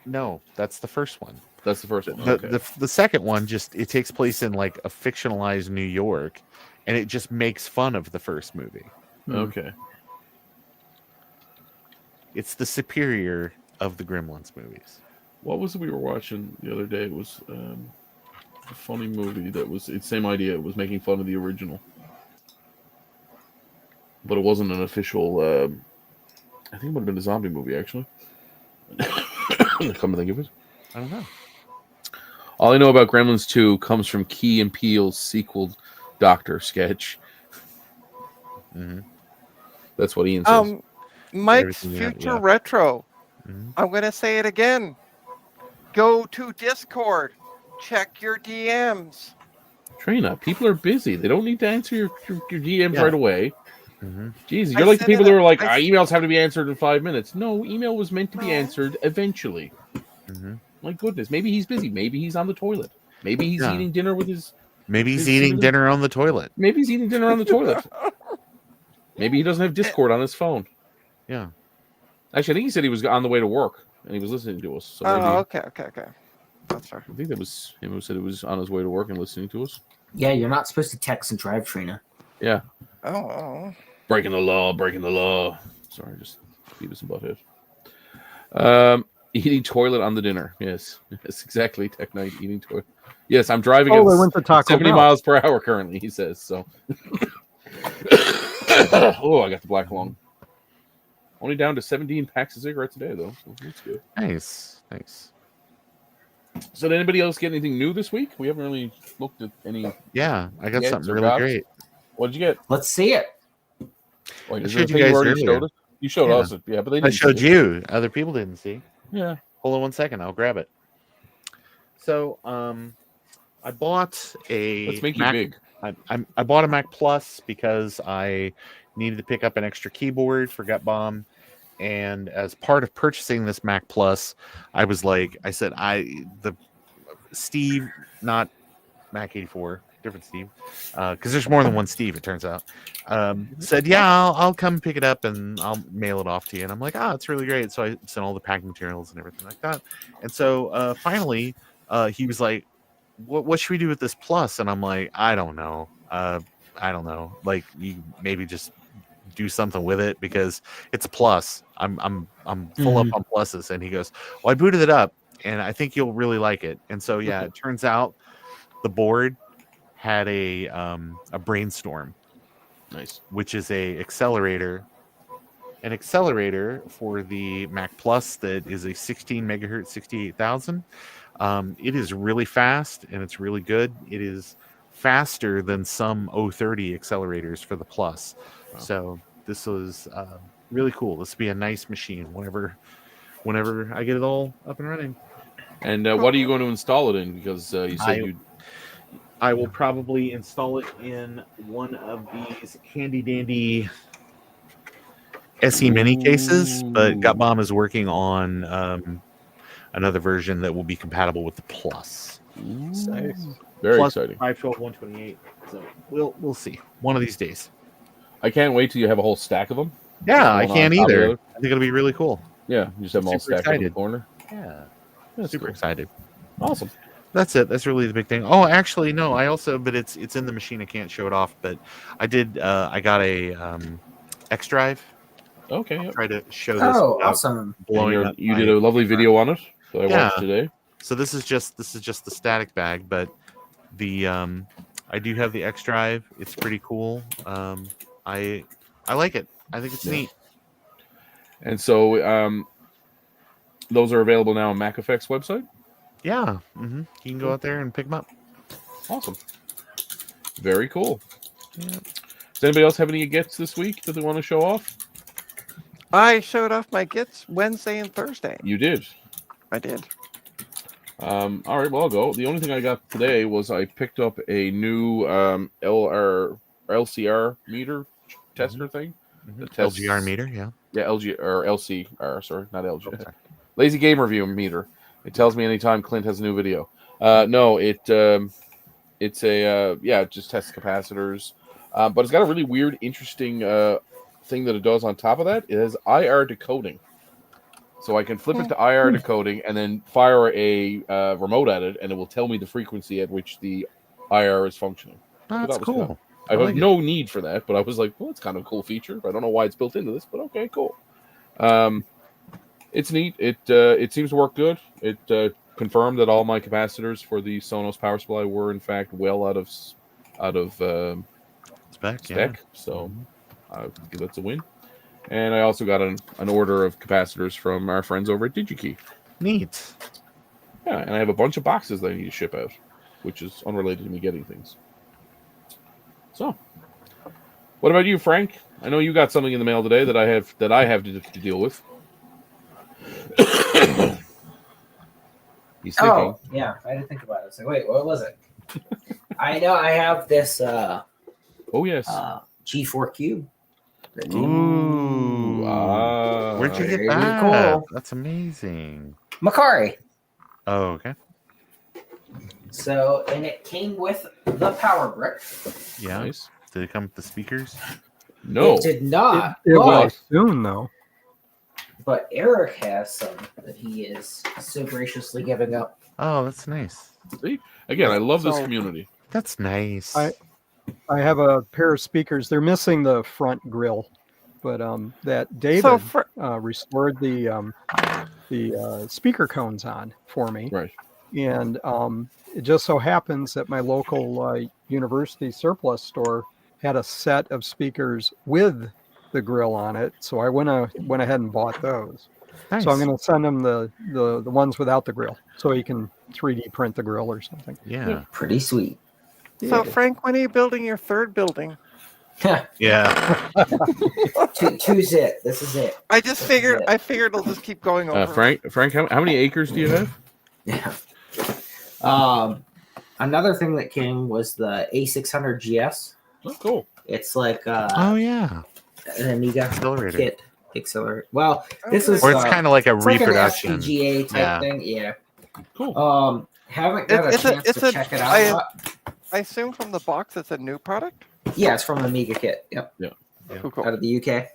No, that's the first one. That's the first one. The second one it takes place in like a fictionalized New York, and it just makes fun of the first movie. Okay. It's the superior of the Gremlins movies. What was it we were watching the other day? It was a funny movie that was it's same idea. It was making fun of the original, but it wasn't an official. I think it would have been a zombie movie actually. Come to think of it, I don't know. All I know about Gremlins 2 comes from Key and Peele's sequel Doctor sketch. That's what Ian says. Mike's Future Retro. I'm going to say it again. Go to Discord. Check your DMs. Trina, people are busy. They don't need to answer your DMs right away. Jesus, I you're like the said people it- who are like, I- emails have to be answered in 5 minutes. No, email was meant to be answered eventually. My goodness, maybe he's busy. Maybe he's on the toilet. Maybe he's eating dinner with his. Maybe he's eating dinner on the toilet. Maybe he's eating dinner on the toilet. Maybe he doesn't have Discord on his phone. Yeah. Actually, I think he said he was on the way to work and he was listening to us. So maybe, okay. That's fair. I think that was him who said he was on his way to work and listening to us. Yeah, you're not supposed to text and drive, Trina. Yeah. Oh. Breaking the law. Sorry, just beat us in butthead. Eating toilet on the dinner. Yes, exactly. Tech Night eating toilet. Yes, I'm driving I went to Taco 70 Bell. miles per hour currently, he says. So, I got the black lung. Only down to 17 packs of cigarettes a day, though. So that's good. Nice. So, did anybody else get anything new this week? We haven't really looked at any. Yeah, I got Gadgets something or really jobs? great. What did you get? Let's see it. Wait, I is showed there a you thing guys already earlier. showed us? You showed us it, but they didn't. I showed see it. you. Other people didn't see. Yeah. Hold on 1 second. I'll grab it. So, I bought a Let's make Mac, you big. I bought a Mac Plus because I needed to pick up an extra keyboard for Gut Bomb. And as part of purchasing this Mac Plus, I said, Steve, not Mac 84, different Steve, because there's more than one Steve, it turns out, said, yeah, I'll come pick it up and I'll mail it off to you. And I'm like, it's really great. So I sent all the packing materials and everything like that. And so finally, he was like, what should we do with this Plus? And I'm like, I don't know. Like, you maybe just do something with it because it's a Plus. I'm full up on pluses. And he goes, well, I booted it up and I think you'll really like it. And so, yeah, it turns out the board had a brainstorm. Nice. Which is an accelerator for the Mac Plus that is a 16 megahertz 68,000. It is really fast and it's really good. It is faster than some 030 accelerators for the Plus. Wow. So this was really cool. This will be a nice machine whenever I get it all up and running. And what are you going to install it in? Because you said I will probably install it in one of these handy dandy SE mini cases, but Gutbomb is working on another version that will be compatible with the Plus. Nice. Very Plus exciting. 512, 128. So we'll see one of these days. I can't wait till you have a whole stack of them. Yeah, I One on can't top of the either. other. I think it'll be really cool. Yeah, you just have them all Super stacked up in the excited. corner. Yeah, That's super cool. excited. Awesome. That's it. That's really the big thing. Oh, actually, no. I also, but it's in the machine. I can't show it off. But I did. I got a X Drive. Okay. Yep. Try to show this. Oh, without awesome. Blowing up. You did a lovely video on it that I watched today. So this is just the static bag, but the I do have the X Drive. It's pretty cool. I like it. I think it's neat. And so those are available now on MacFX website. Yeah, you can go out there and pick them up. Awesome. Very cool. Yeah. Does anybody else have any gets this week that they want to show off? I showed off my gets Wednesday and Thursday. You did. I did. All right, well, I'll go. The only thing I got today was I picked up a new LCR meter tester thing. LGR meter, yeah. Yeah, LG or LCR, sorry, not LG. Okay. Lazy Game Review meter. It tells me anytime Clint has a new video. No, it's a it just tests capacitors, but it's got a really weird, interesting thing that it does on top of that. It has IR decoding. So I can flip it to IR decoding and then fire a remote at it, and it will tell me the frequency at which the IR is functioning. Oh, that's cool. I have no need for that, but I was like, well, it's kind of a cool feature. I don't know why it's built into this, but okay, cool. It's neat. It seems to work good. It confirmed that all my capacitors for the Sonos power supply were in fact well out of spec. Yeah. So that's a win. And I also got an order of capacitors from our friends over at DigiKey. Neat. Yeah, and I have a bunch of boxes that I need to ship out, which is unrelated to me getting things. So, what about you, Frank? I know you got something in the mail today that I have to deal with. He's thinking. Oh, yeah, I didn't think about it. So wait, what was it? I know I have this. Oh yes. G4 Cube. Ooh. Where'd you get Very that? cool. That's amazing. Macari. Oh, okay. So, and it came with the power brick. Yeah. Nice. Did it come with the speakers? No. It did not. It will soon, though. But Eric has some that he is so graciously giving up. Oh, that's nice. See? Again, I love this community. That's nice. I have a pair of speakers. They're missing the front grill, but that David restored the speaker cones on for me. Right. And it just so happens that my local university surplus store had a set of speakers with the grill on it, so I went ahead and bought those. Nice. So I'm going to send him the ones without the grill, so he can 3D print the grill or something. Yeah. Pretty sweet. So, Frank, when are you building your third building? Yeah. Two's it. This is it. I figured it'll just keep going over. Frank, how many acres do you have? Yeah. Another thing that came was the A600 GS. Oh, cool. It's like Oh yeah. an Amiga Accelerator. kit. Accelerator. Well, this is Or it's kind of like a it's like reproduction. an FPGA type thing. Yeah. Cool. Haven't got a chance to check it out. I assume from the box it's a new product? Yeah, it's from Amiga Kit. Yep. Yeah. Cool. Out of the UK.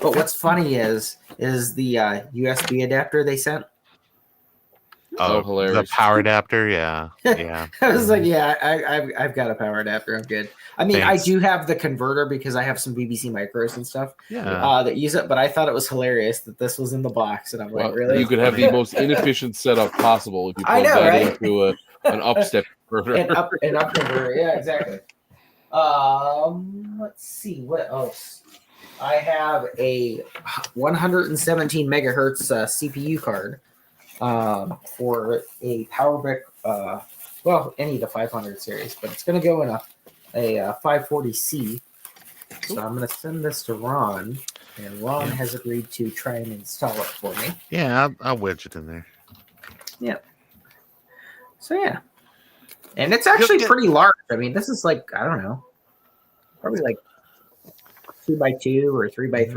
But what's funny is the USB adapter they sent. Oh, hilarious. The power adapter, yeah. Yeah. I was like, yeah, I've got a power adapter. I'm good. I mean, Thanks. I do have the converter because I have some BBC micros and stuff Yeah. that use it, but I thought it was hilarious that this was in the box. And I'm like, really? You could have the most inefficient setup possible if you put that into an up-step converter. An up converter. Yeah, exactly. Let's see. What else? I have a 117 megahertz CPU card for a power brick. Any of the 500 series, but it's going to go in a 540C. So I'm going to send this to Ron, and Ron has agreed to try and install it for me. Yeah, I'll wedge it in there. Yeah. So yeah, and it's actually pretty large. I mean, this is like, I don't know, probably like 2x2 or 3x3.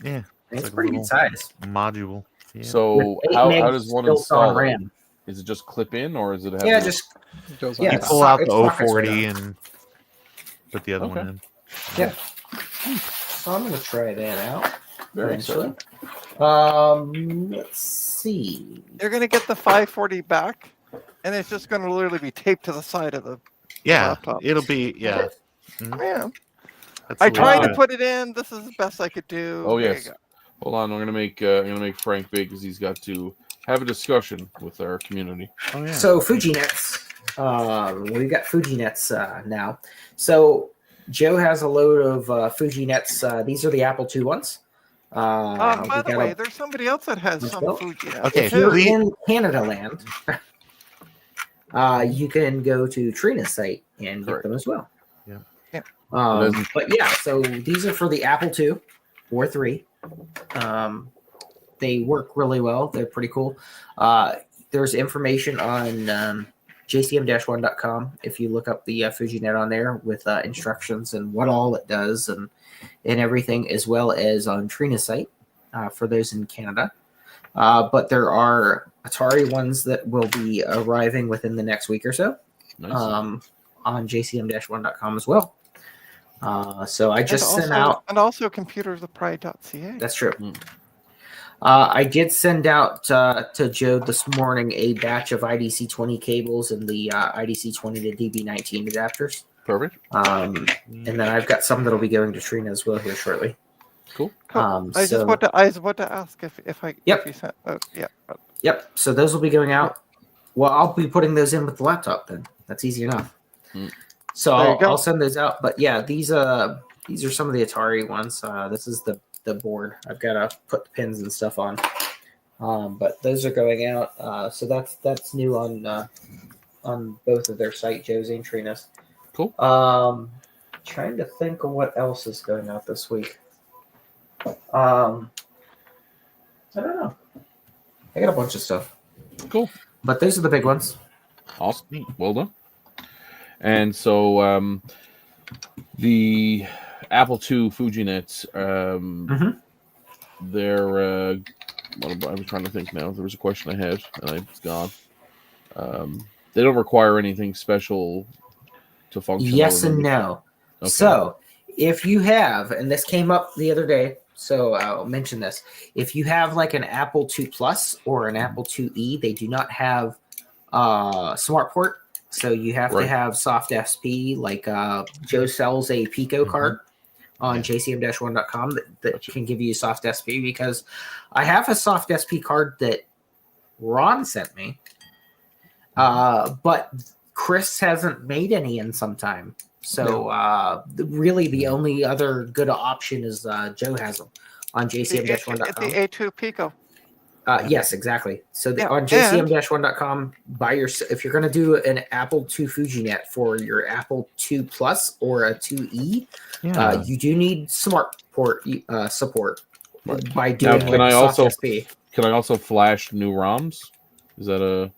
Yeah, It's like a pretty good little size. module. Yeah. So With 8 how megs does one built on install it? RAM. Is it just clip in, or is it have? Yeah, the- just It goes on yeah, You top. pull out the it's sockets right 040 on. and put the other one in. Yeah. So I'm gonna try that out. Very Eventually. exciting. Let's see. You're going to get the 540 back, and it's just going to literally be taped to the side of the Yeah, laptop. it'll be Yeah. That's I the way tried do to it. put it in. This is the best I could do. Oh There yes. you go. Hold on, I'm gonna make Frank big because he's got to have a discussion with our community. Oh, yeah. So FujiNets, we got FujiNets now. So Joe has a load of FujiNets. These are the Apple II ones. By we the got way, a- there's somebody else that has Let's some go. Fuji. Okay, if you're please- in Canada land, you can go to Trina's site and get Correct. them as well. Yeah. Yeah. But yeah, so these are for the Apple II or 3. They work really well. They're pretty cool. There's information on jcm-1.com if you look up the FujiNet on there with instructions and what all it does and everything, as well as on Trina's site for those in Canada. But there are Atari ones that will be arriving within the next week or so Nice. on jcm-1.com as well. So I just sent out. And also computersofpride.ca. That's true. Mm. I did send out to Joe this morning a batch of IDC-20 cables and the IDC-20 to DB19 adapters. Perfect. And then I've got some that'll be going to Trina as well here shortly. Cool. I was about to ask if I Yep. if you sent Yep. So those will be going out. Well, I'll be putting those in with the laptop then. That's easy enough. Mm. So There you go. I'll send those out. But yeah, these are some of the Atari ones. This is the board. I've got to put the pins and stuff on. But those are going out. So that's new on both of their site, Joe's and Trina's. Cool. Trying to think of what else is going out this week. I don't know. I got a bunch of stuff. Cool. But those are the big ones. Awesome. Well done. And so the Apple II FujiNets, they're I was trying to think now. There was a question I had and it's gone. They don't require anything special to function. Yes and no. Okay. So if you have, and this came up the other day, so I'll mention this. If you have like an Apple II Plus or an Apple IIe, they do not have smart port. So you have to have soft SP. Like Joe sells a Pico card on jcm-1.com that can give you soft SP, because I have a soft SP card that Ron sent me. But Chris hasn't made any in some time. So really the only other good option is Joe has them on jcm-1.com. the A2 Pico. Yes, exactly. So Yeah, on jcm-1.com, if you're going to do an Apple II FujiNet for your Apple II Plus or a 2E, you do need smart port support by doing Now, soft SP. Can I also flash new ROMs? Is that a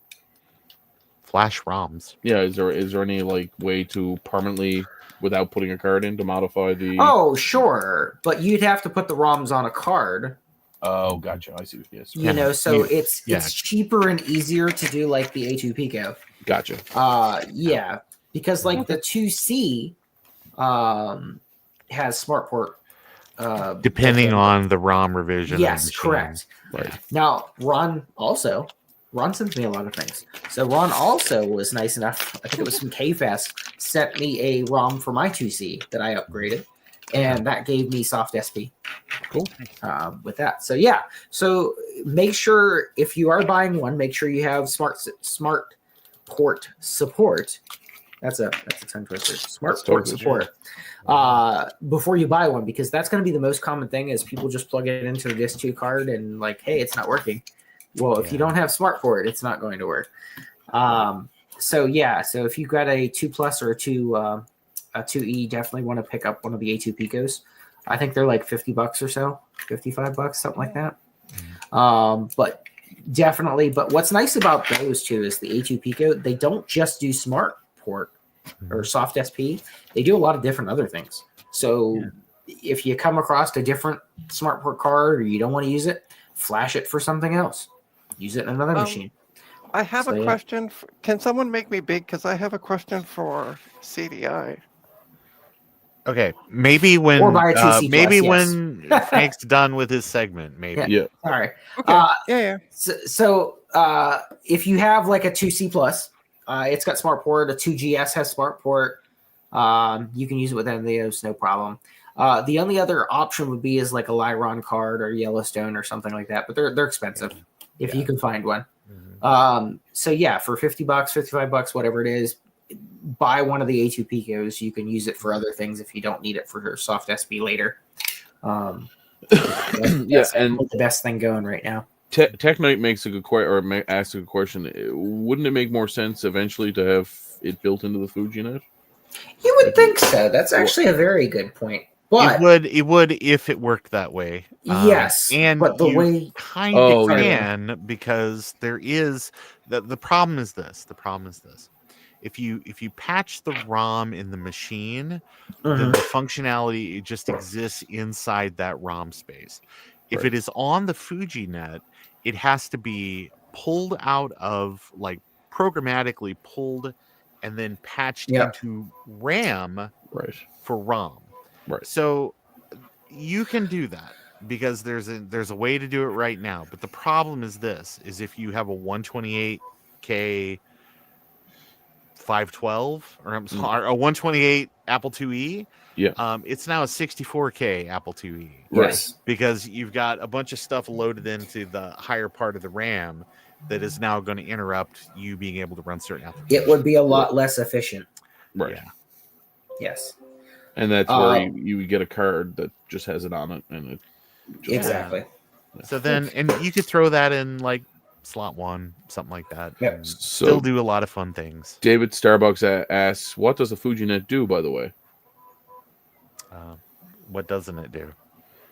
Flash ROMs? Yeah, is there any like way to permanently, without putting a card in, to modify the? Oh, sure, but you'd have to put the ROMs on a card. Oh, gotcha. I see. Yes. You know, so it's cheaper and easier to do like the A2 Pico. Gotcha. Yeah, because like the 2C has smart port. Depending on the ROM revision. Yes, correct. Right. Now, Ron sends me a lot of things. So Ron also was nice enough, I think it was from KFest, sent me a ROM for my 2C that I upgraded. And that gave me soft SP. Cool. With that. So yeah. So make sure if you are buying one, make sure you have smart port support. That's a tongue twister. Smart port support. Before you buy one, because that's going to be the most common thing is people just plug it into the Disc 2 card and like, hey, it's not working. Well, if you don't have smart port, it's not going to work. So yeah. So if you've got a 2 Plus or a 2E, definitely want to pick up one of the A2 Picos. I think they're like $50 or so, $55, something like that. But definitely. But what's nice about those two is the A2 Pico. They don't just do smart port or soft SP. They do a lot of different other things. So if you come across a different smart port card or you don't want to use it, flash it for something else. Use it in another machine. I have a question. Can someone make me big? Because I have a question for CDI. Okay, maybe when Or buy a 2C+, when Frank's done with his segment, maybe. Yeah. Sorry. Okay. So if you have like a 2C plus, it's got smart port. A 2GS has smart port. You can use it with any of those, no problem. The only other option would be is like a Lyron card or Yellowstone or something like that, but they're expensive if you can find one. So yeah, for $50, $55, whatever it is, buy one of the A2 Picos. You can use it for other things if you don't need it for soft SP later. And the best thing going right now. Tech Knight makes a good asks a good question. Wouldn't it make more sense eventually to have it built into the FujiNet? You would think so. That's actually a very good point. But it would if it worked that way. Yes, and but the way kind of can because there is the problem is this. The problem is this. If you patch the ROM in the machine, then the functionality just exists inside that ROM space. If it is on the FujiNet, it has to be pulled out of programmatically pulled and then patched into RAM for ROM. Right. So you can do that because there's a way to do it right now. But the problem is this: is if you have a 128K 512 or I'm sorry, a 128 Apple IIe. It's now a 64K Apple IIe. Yes. Because you've got a bunch of stuff loaded into the higher part of the RAM that is now going to interrupt you being able to run certain applications. It would be a lot less efficient. Right. Yeah. Yes. And that's where you would get a card that just has it on it, and it exactly. So then, and you could throw that in slot 1, something like that. Yep. So still do a lot of fun things. David Starbucks asks, "What does a FujiNet do?" By the way, what doesn't it do?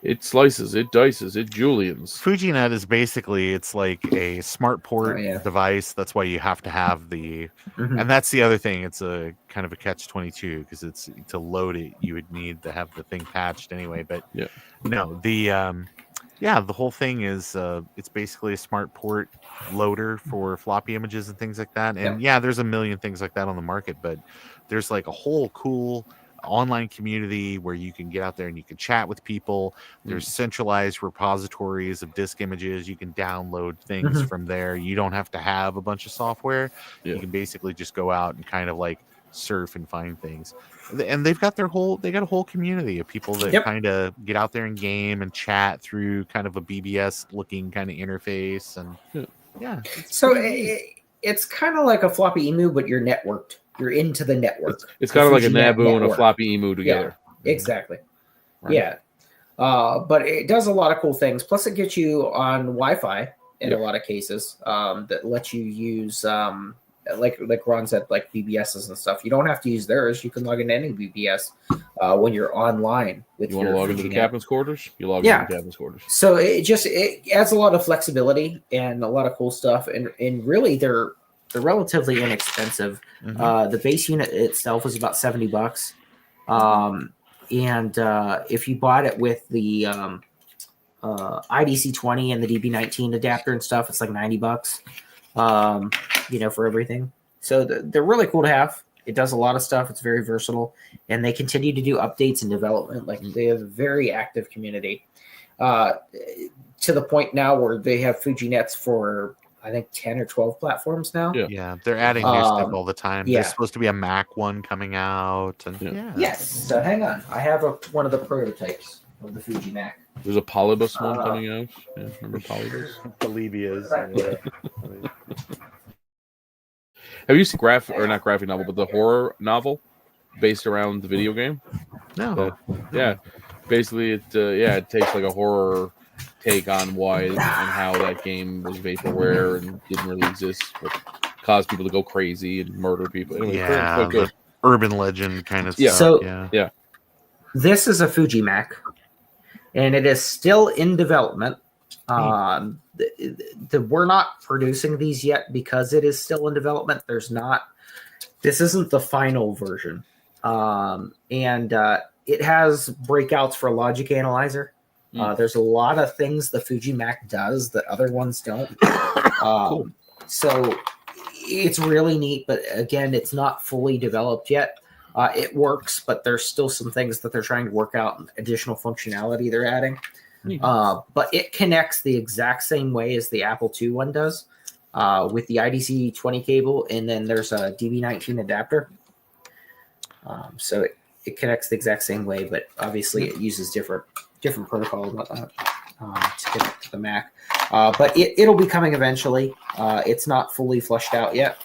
It slices, it dices, it juliens. FujiNet is basically it's like a smart port device. That's why you have to have the, and that's the other thing. It's a kind of a catch-22 because it's to load it, you would need to have the thing patched anyway. But no, the whole thing is it's basically a smart port loader for floppy images and things like that. And there's a million things like that on the market, but there's like a whole cool online community where you can get out there and you can chat with people. There's centralized repositories of disk images. You can download things from there. You don't have to have a bunch of software. You can basically just go out and kind of surf and find things. And they've got a whole community of people that kind of get out there and game and chat through kind of a BBS looking kind of interface. And it's kind of like a floppy emu, but you're networked. You're into the network. It's kind of like a Nabu and a floppy emu together. Yeah, exactly. Right. Yeah. But it does a lot of cool things. Plus, it gets you on Wi-Fi in a lot of cases that lets you use, like Ron said, like BBSs and stuff. You don't have to use theirs. You can log into any BBS when you're online. You want to log into the captain's quarters? You log into the captain's quarters. So it adds a lot of flexibility and a lot of cool stuff. And really, they're relatively inexpensive. The base unit itself is about $70. And if you bought it with the IDC20 and the DB19 adapter and stuff, it's like $90, for everything. So they're really cool to have. It does a lot of stuff. It's very versatile, and they continue to do updates and development. They have a very active community to the point now where they have FujiNets for I think 10 or 12 platforms now. Yeah, they're adding new stuff all the time. There's supposed to be a Mac one coming out. And Yes, so hang on. I have one of the prototypes of the Fuji Mac. There's a Polybus one coming out. Yeah, remember Polybus? Polybius. Have you seen not graphic novel, but the horror novel based around the video game? No. Basically, it takes like a horror take on why and how that game was vaporware and didn't really exist, but caused people to go crazy and murder people. Anyway, the urban legend kind of stuff. So, this is a Fuji Mac, and it is still in development. We're not producing these yet because it is still in development. This isn't the final version. It has breakouts for logic analyzer. There's a lot of things the Fuji Mac does that other ones don't. Cool. So it's really neat, but again, it's not fully developed yet. It works, but there's still some things that they're trying to work out and additional functionality they're adding. But it connects the exact same way as the Apple II one does, with the IDC-20 cable, and then there's a DB19 adapter. So it connects the exact same way, but obviously it uses different protocol to connect to the Mac. But it'll be coming eventually. It's not fully flushed out yet.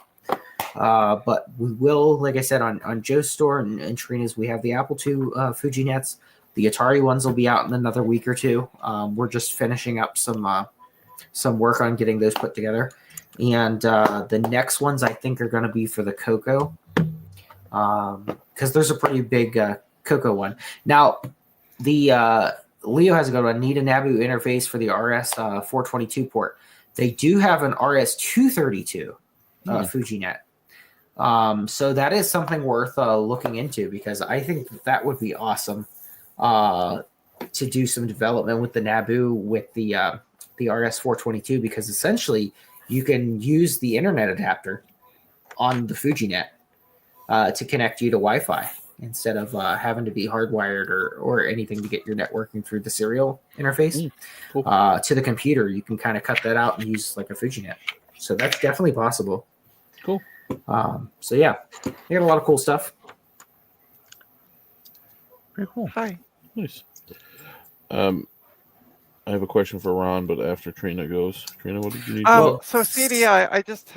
But we will, like I said, on Joe's store and Trina's, we have the Apple II Fuji Nets. The Atari ones will be out in another week or two. We're just finishing up some work on getting those put together. And the next ones I think are going to be for the Coco, because there's a pretty big Coco one. Now, the Leo has got a NIDA Nabu interface for the RS 422 port. They do have an RS 232 FujiNet. So that is something worth looking into, because I think that would be awesome to do some development with the Nabu with the RS 422, because essentially you can use the internet adapter on the FujiNet to connect you to Wi-Fi instead of having to be hardwired or anything to get your networking through the serial interface. Cool. To the computer. You can kind of cut that out and use like a FujiNet. So that's definitely possible. Cool. So yeah, they got a lot of cool stuff. Very cool. Hi. Nice. I have a question for Ron, but after Trina goes. Trina, what did you need? So CDI, I just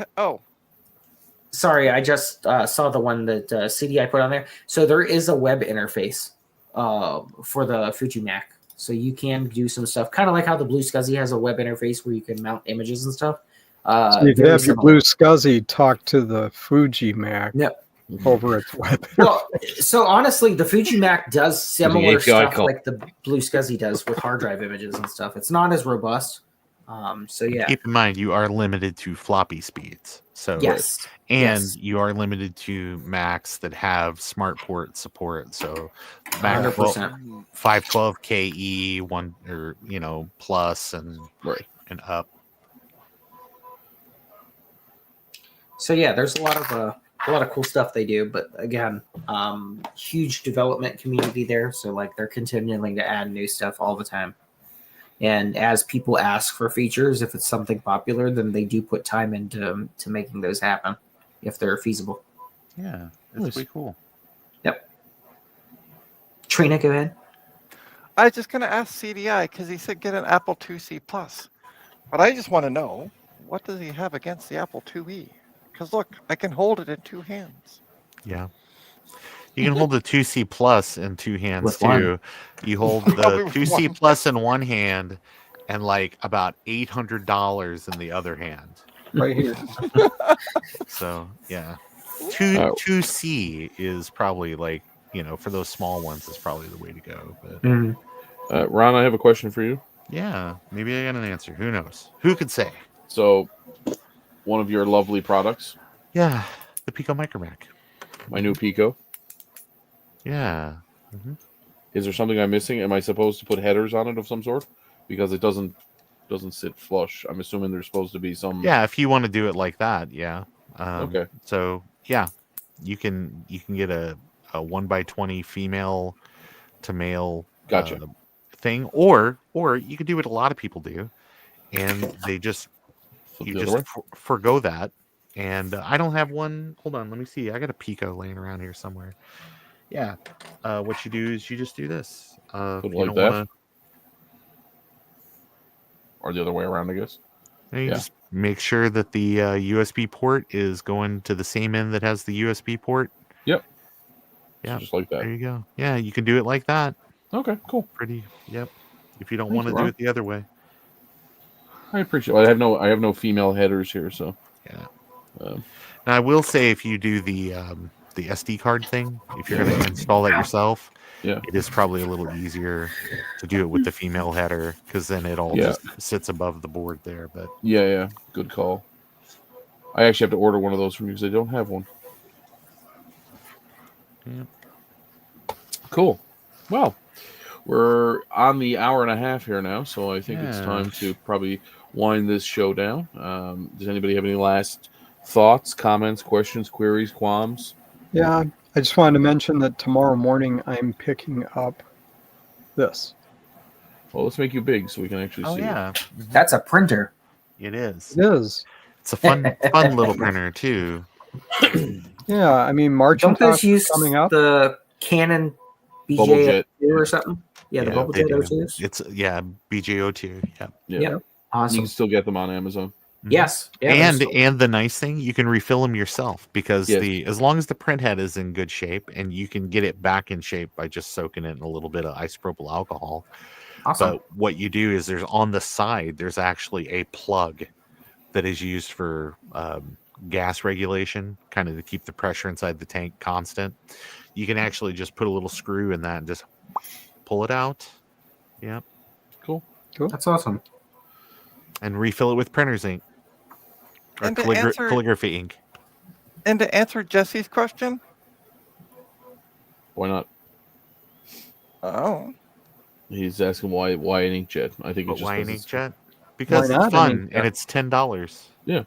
Sorry, I just saw the one that CDI put on there. So there is a web interface for the Fuji Mac. So you can do some stuff, kind of like how the Blue SCSI has a web interface where you can mount images and stuff. So you can have your Blue SCSI talk to the Fuji Mac over its web. Well, so honestly, the Fuji Mac does similar stuff like the Blue SCSI does with hard drive images and stuff. It's not as robust. So yeah. Keep in mind, you are limited to floppy speeds. So yes. And you are limited to Macs that have smart port support. So Mac 512 KE one or plus and up. So yeah, there's a lot of cool stuff they do, but again, huge development community there. So like they're continuing to add new stuff all the time. And as people ask for features, if it's something popular, then they do put time into making those happen if they're feasible. Yeah, that's pretty cool. Yep. Trina, go ahead. I was just going to ask CDI because he said get an Apple IIc Plus. But I just want to know, what does he have against the Apple IIe? Because look, I can hold it in two hands. Yeah. You can hold the 2C Plus in two hands with too. One. You hold the 2C Plus in one hand and like about $800 in the other hand. Right here. So yeah. 2C is probably like, for those small ones is probably the way to go. But Ron, I have a question for you. Yeah, maybe I got an answer. Who knows? Who could say? So, one of your lovely products. Yeah, the Pico Micromac. My new Pico. Yeah. Mm-hmm. Is there something I'm missing? Am I supposed to put headers on it of some sort? Because it doesn't sit flush. I'm assuming there's supposed to be some. Yeah, if you want to do it like that, yeah. Okay. So yeah, you can get a 1x20 female to male Gotcha. thing, or you could do what a lot of people do, and they just forgo that. And I don't have one. Hold on, let me see. I got a Pico laying around here somewhere. Yeah. What you do is you just do this. Put it you like don't that? wanna, Or the other way around, I guess. you just make sure that the USB port is going to the same end that has the USB port. Yep. Yeah. So just like that. There you go. Yeah, you can do it like that. Okay, cool. Pretty. Yep. If you don't Thank want you, to do Ron. it the other way. I appreciate it. I have no female headers here, so. Yeah. Now I will say, if you do the SD card thing, if you're going to install that yourself, Yeah. it is probably a little easier to do it with the female header because then it all just sits above the board there. But yeah, good call. I actually have to order one of those from you because I don't have one. yeah. Cool. Well, we're on the hour and a half here now, so I think it's time to probably wind this show down. Does anybody have any last thoughts, comments, questions, queries, qualms? Yeah, I just wanted to mention that tomorrow morning I'm picking up this. Well, let's make you big so we can actually Oh see yeah, That's a printer. it is. It is. It's a fun little printer too. Yeah, I mean, March Don't those use coming up. the Canon Bubble jet. BJ or something? Yeah, the bubble they jet do. O2s. It's BJO2. Yeah. Yeah. Yep. You Awesome. can still get them on Amazon. Yes. Yeah, and the nice thing, you can refill them yourself because Yes. as long as the print head is in good shape, and you can get it back in shape by just soaking it in a little bit of isopropyl alcohol. awesome. But what you do is there's on the side there's actually a plug that is used for gas regulation, kind of to keep the pressure inside the tank constant. You can actually just put a little screw in that and just pull it out. Yep. Cool. That's awesome. And refill it with printer's ink or And to answer- calligraphy ink. And to answer Jesse's question, Why not? oh, He's asking why an inkjet. I think But it's just why an 'cause it's- inkjet? Because Why not it's an fun inkjet? and it's $10. Yeah.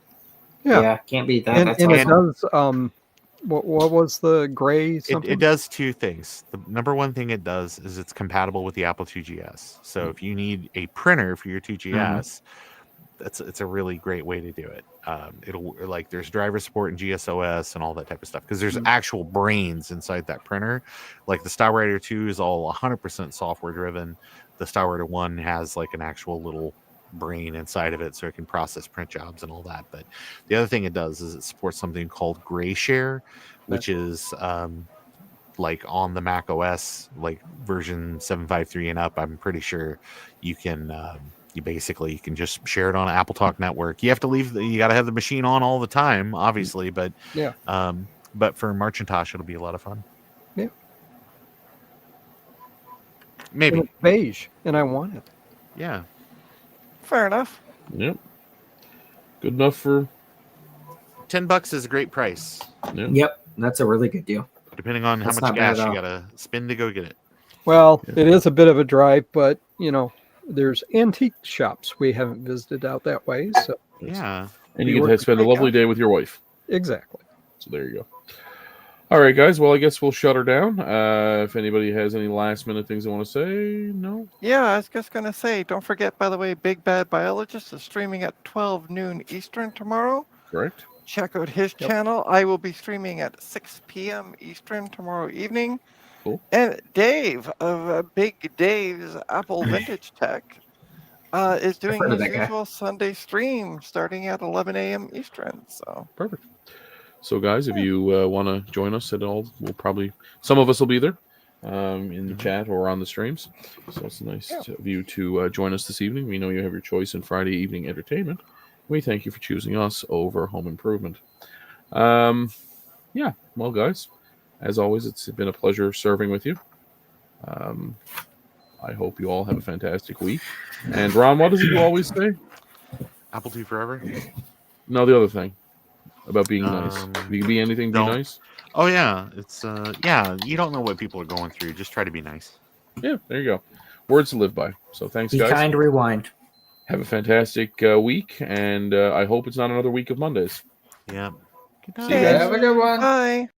Yeah, can't beat that. And, That's and it awesome. does. What was the gray something? It does two things. The number one thing it does is it's compatible with the Apple IIgs. So if you need a printer for your 2GS, it's a really great way to do it. It'll like there's driver support in GSOS and all that type of stuff because there's actual brains inside that printer. Like the StyleWriter 2 is all 100% software driven. The StyleWriter 1 has like an actual little brain inside of it so it can process print jobs and all that. But the other thing it does is it supports something called GrayShare, which is like on the Mac OS, like version 753 and up. I'm pretty sure you can you can just share it on an Apple Talk network. You have to you got to have the machine on all the time, obviously, but but for Marcintosh it'll be a lot of fun. Yeah. Maybe. And it's beige, and I want it. Yeah. fair enough. Yep. Good enough for $10 is a great price. yeah. Yep, that's a really good deal. Depending on That's how much not bad gas at you all. gotta spend to go get it. Well, it is a bit of a drive, but there's antique shops we haven't visited out that way. So Yeah. And you get to spend a lovely day with your wife. exactly. So there you go. All right, guys. Well, I guess we'll shut her down. If anybody has any last minute things they want to say, no. Yeah, I was just going to say, don't forget, by the way, Big Bad Biologist is streaming at 12 noon Eastern tomorrow. Correct. Check out his channel. I will be streaming at 6 p.m. Eastern tomorrow evening. Cool. And Dave of Big Dave's Apple Vintage Tech is doing heard of his that guy. usual Sunday stream starting at 11 a.m. Eastern. So Perfect. So, guys, if you want to join us at all, some of us will be there in the chat or on the streams. So it's nice of you to join us this evening. We know you have your choice in Friday evening entertainment. We thank you for choosing us over home improvement. Yeah, well, guys, as always, it's been a pleasure serving with you. I hope you all have a fantastic week. And Ron, what does you always say? Apple II forever. No, the other thing about being nice. If you can be anything, be don't. nice. Oh yeah. It's you don't know what people are going through. Just try to be nice. Yeah, there you go. Words to live by. So thanks, Be guys. kind, rewind. Have a fantastic week, and I hope it's not another week of Mondays. Yeah. See you guys. Have a good one. bye.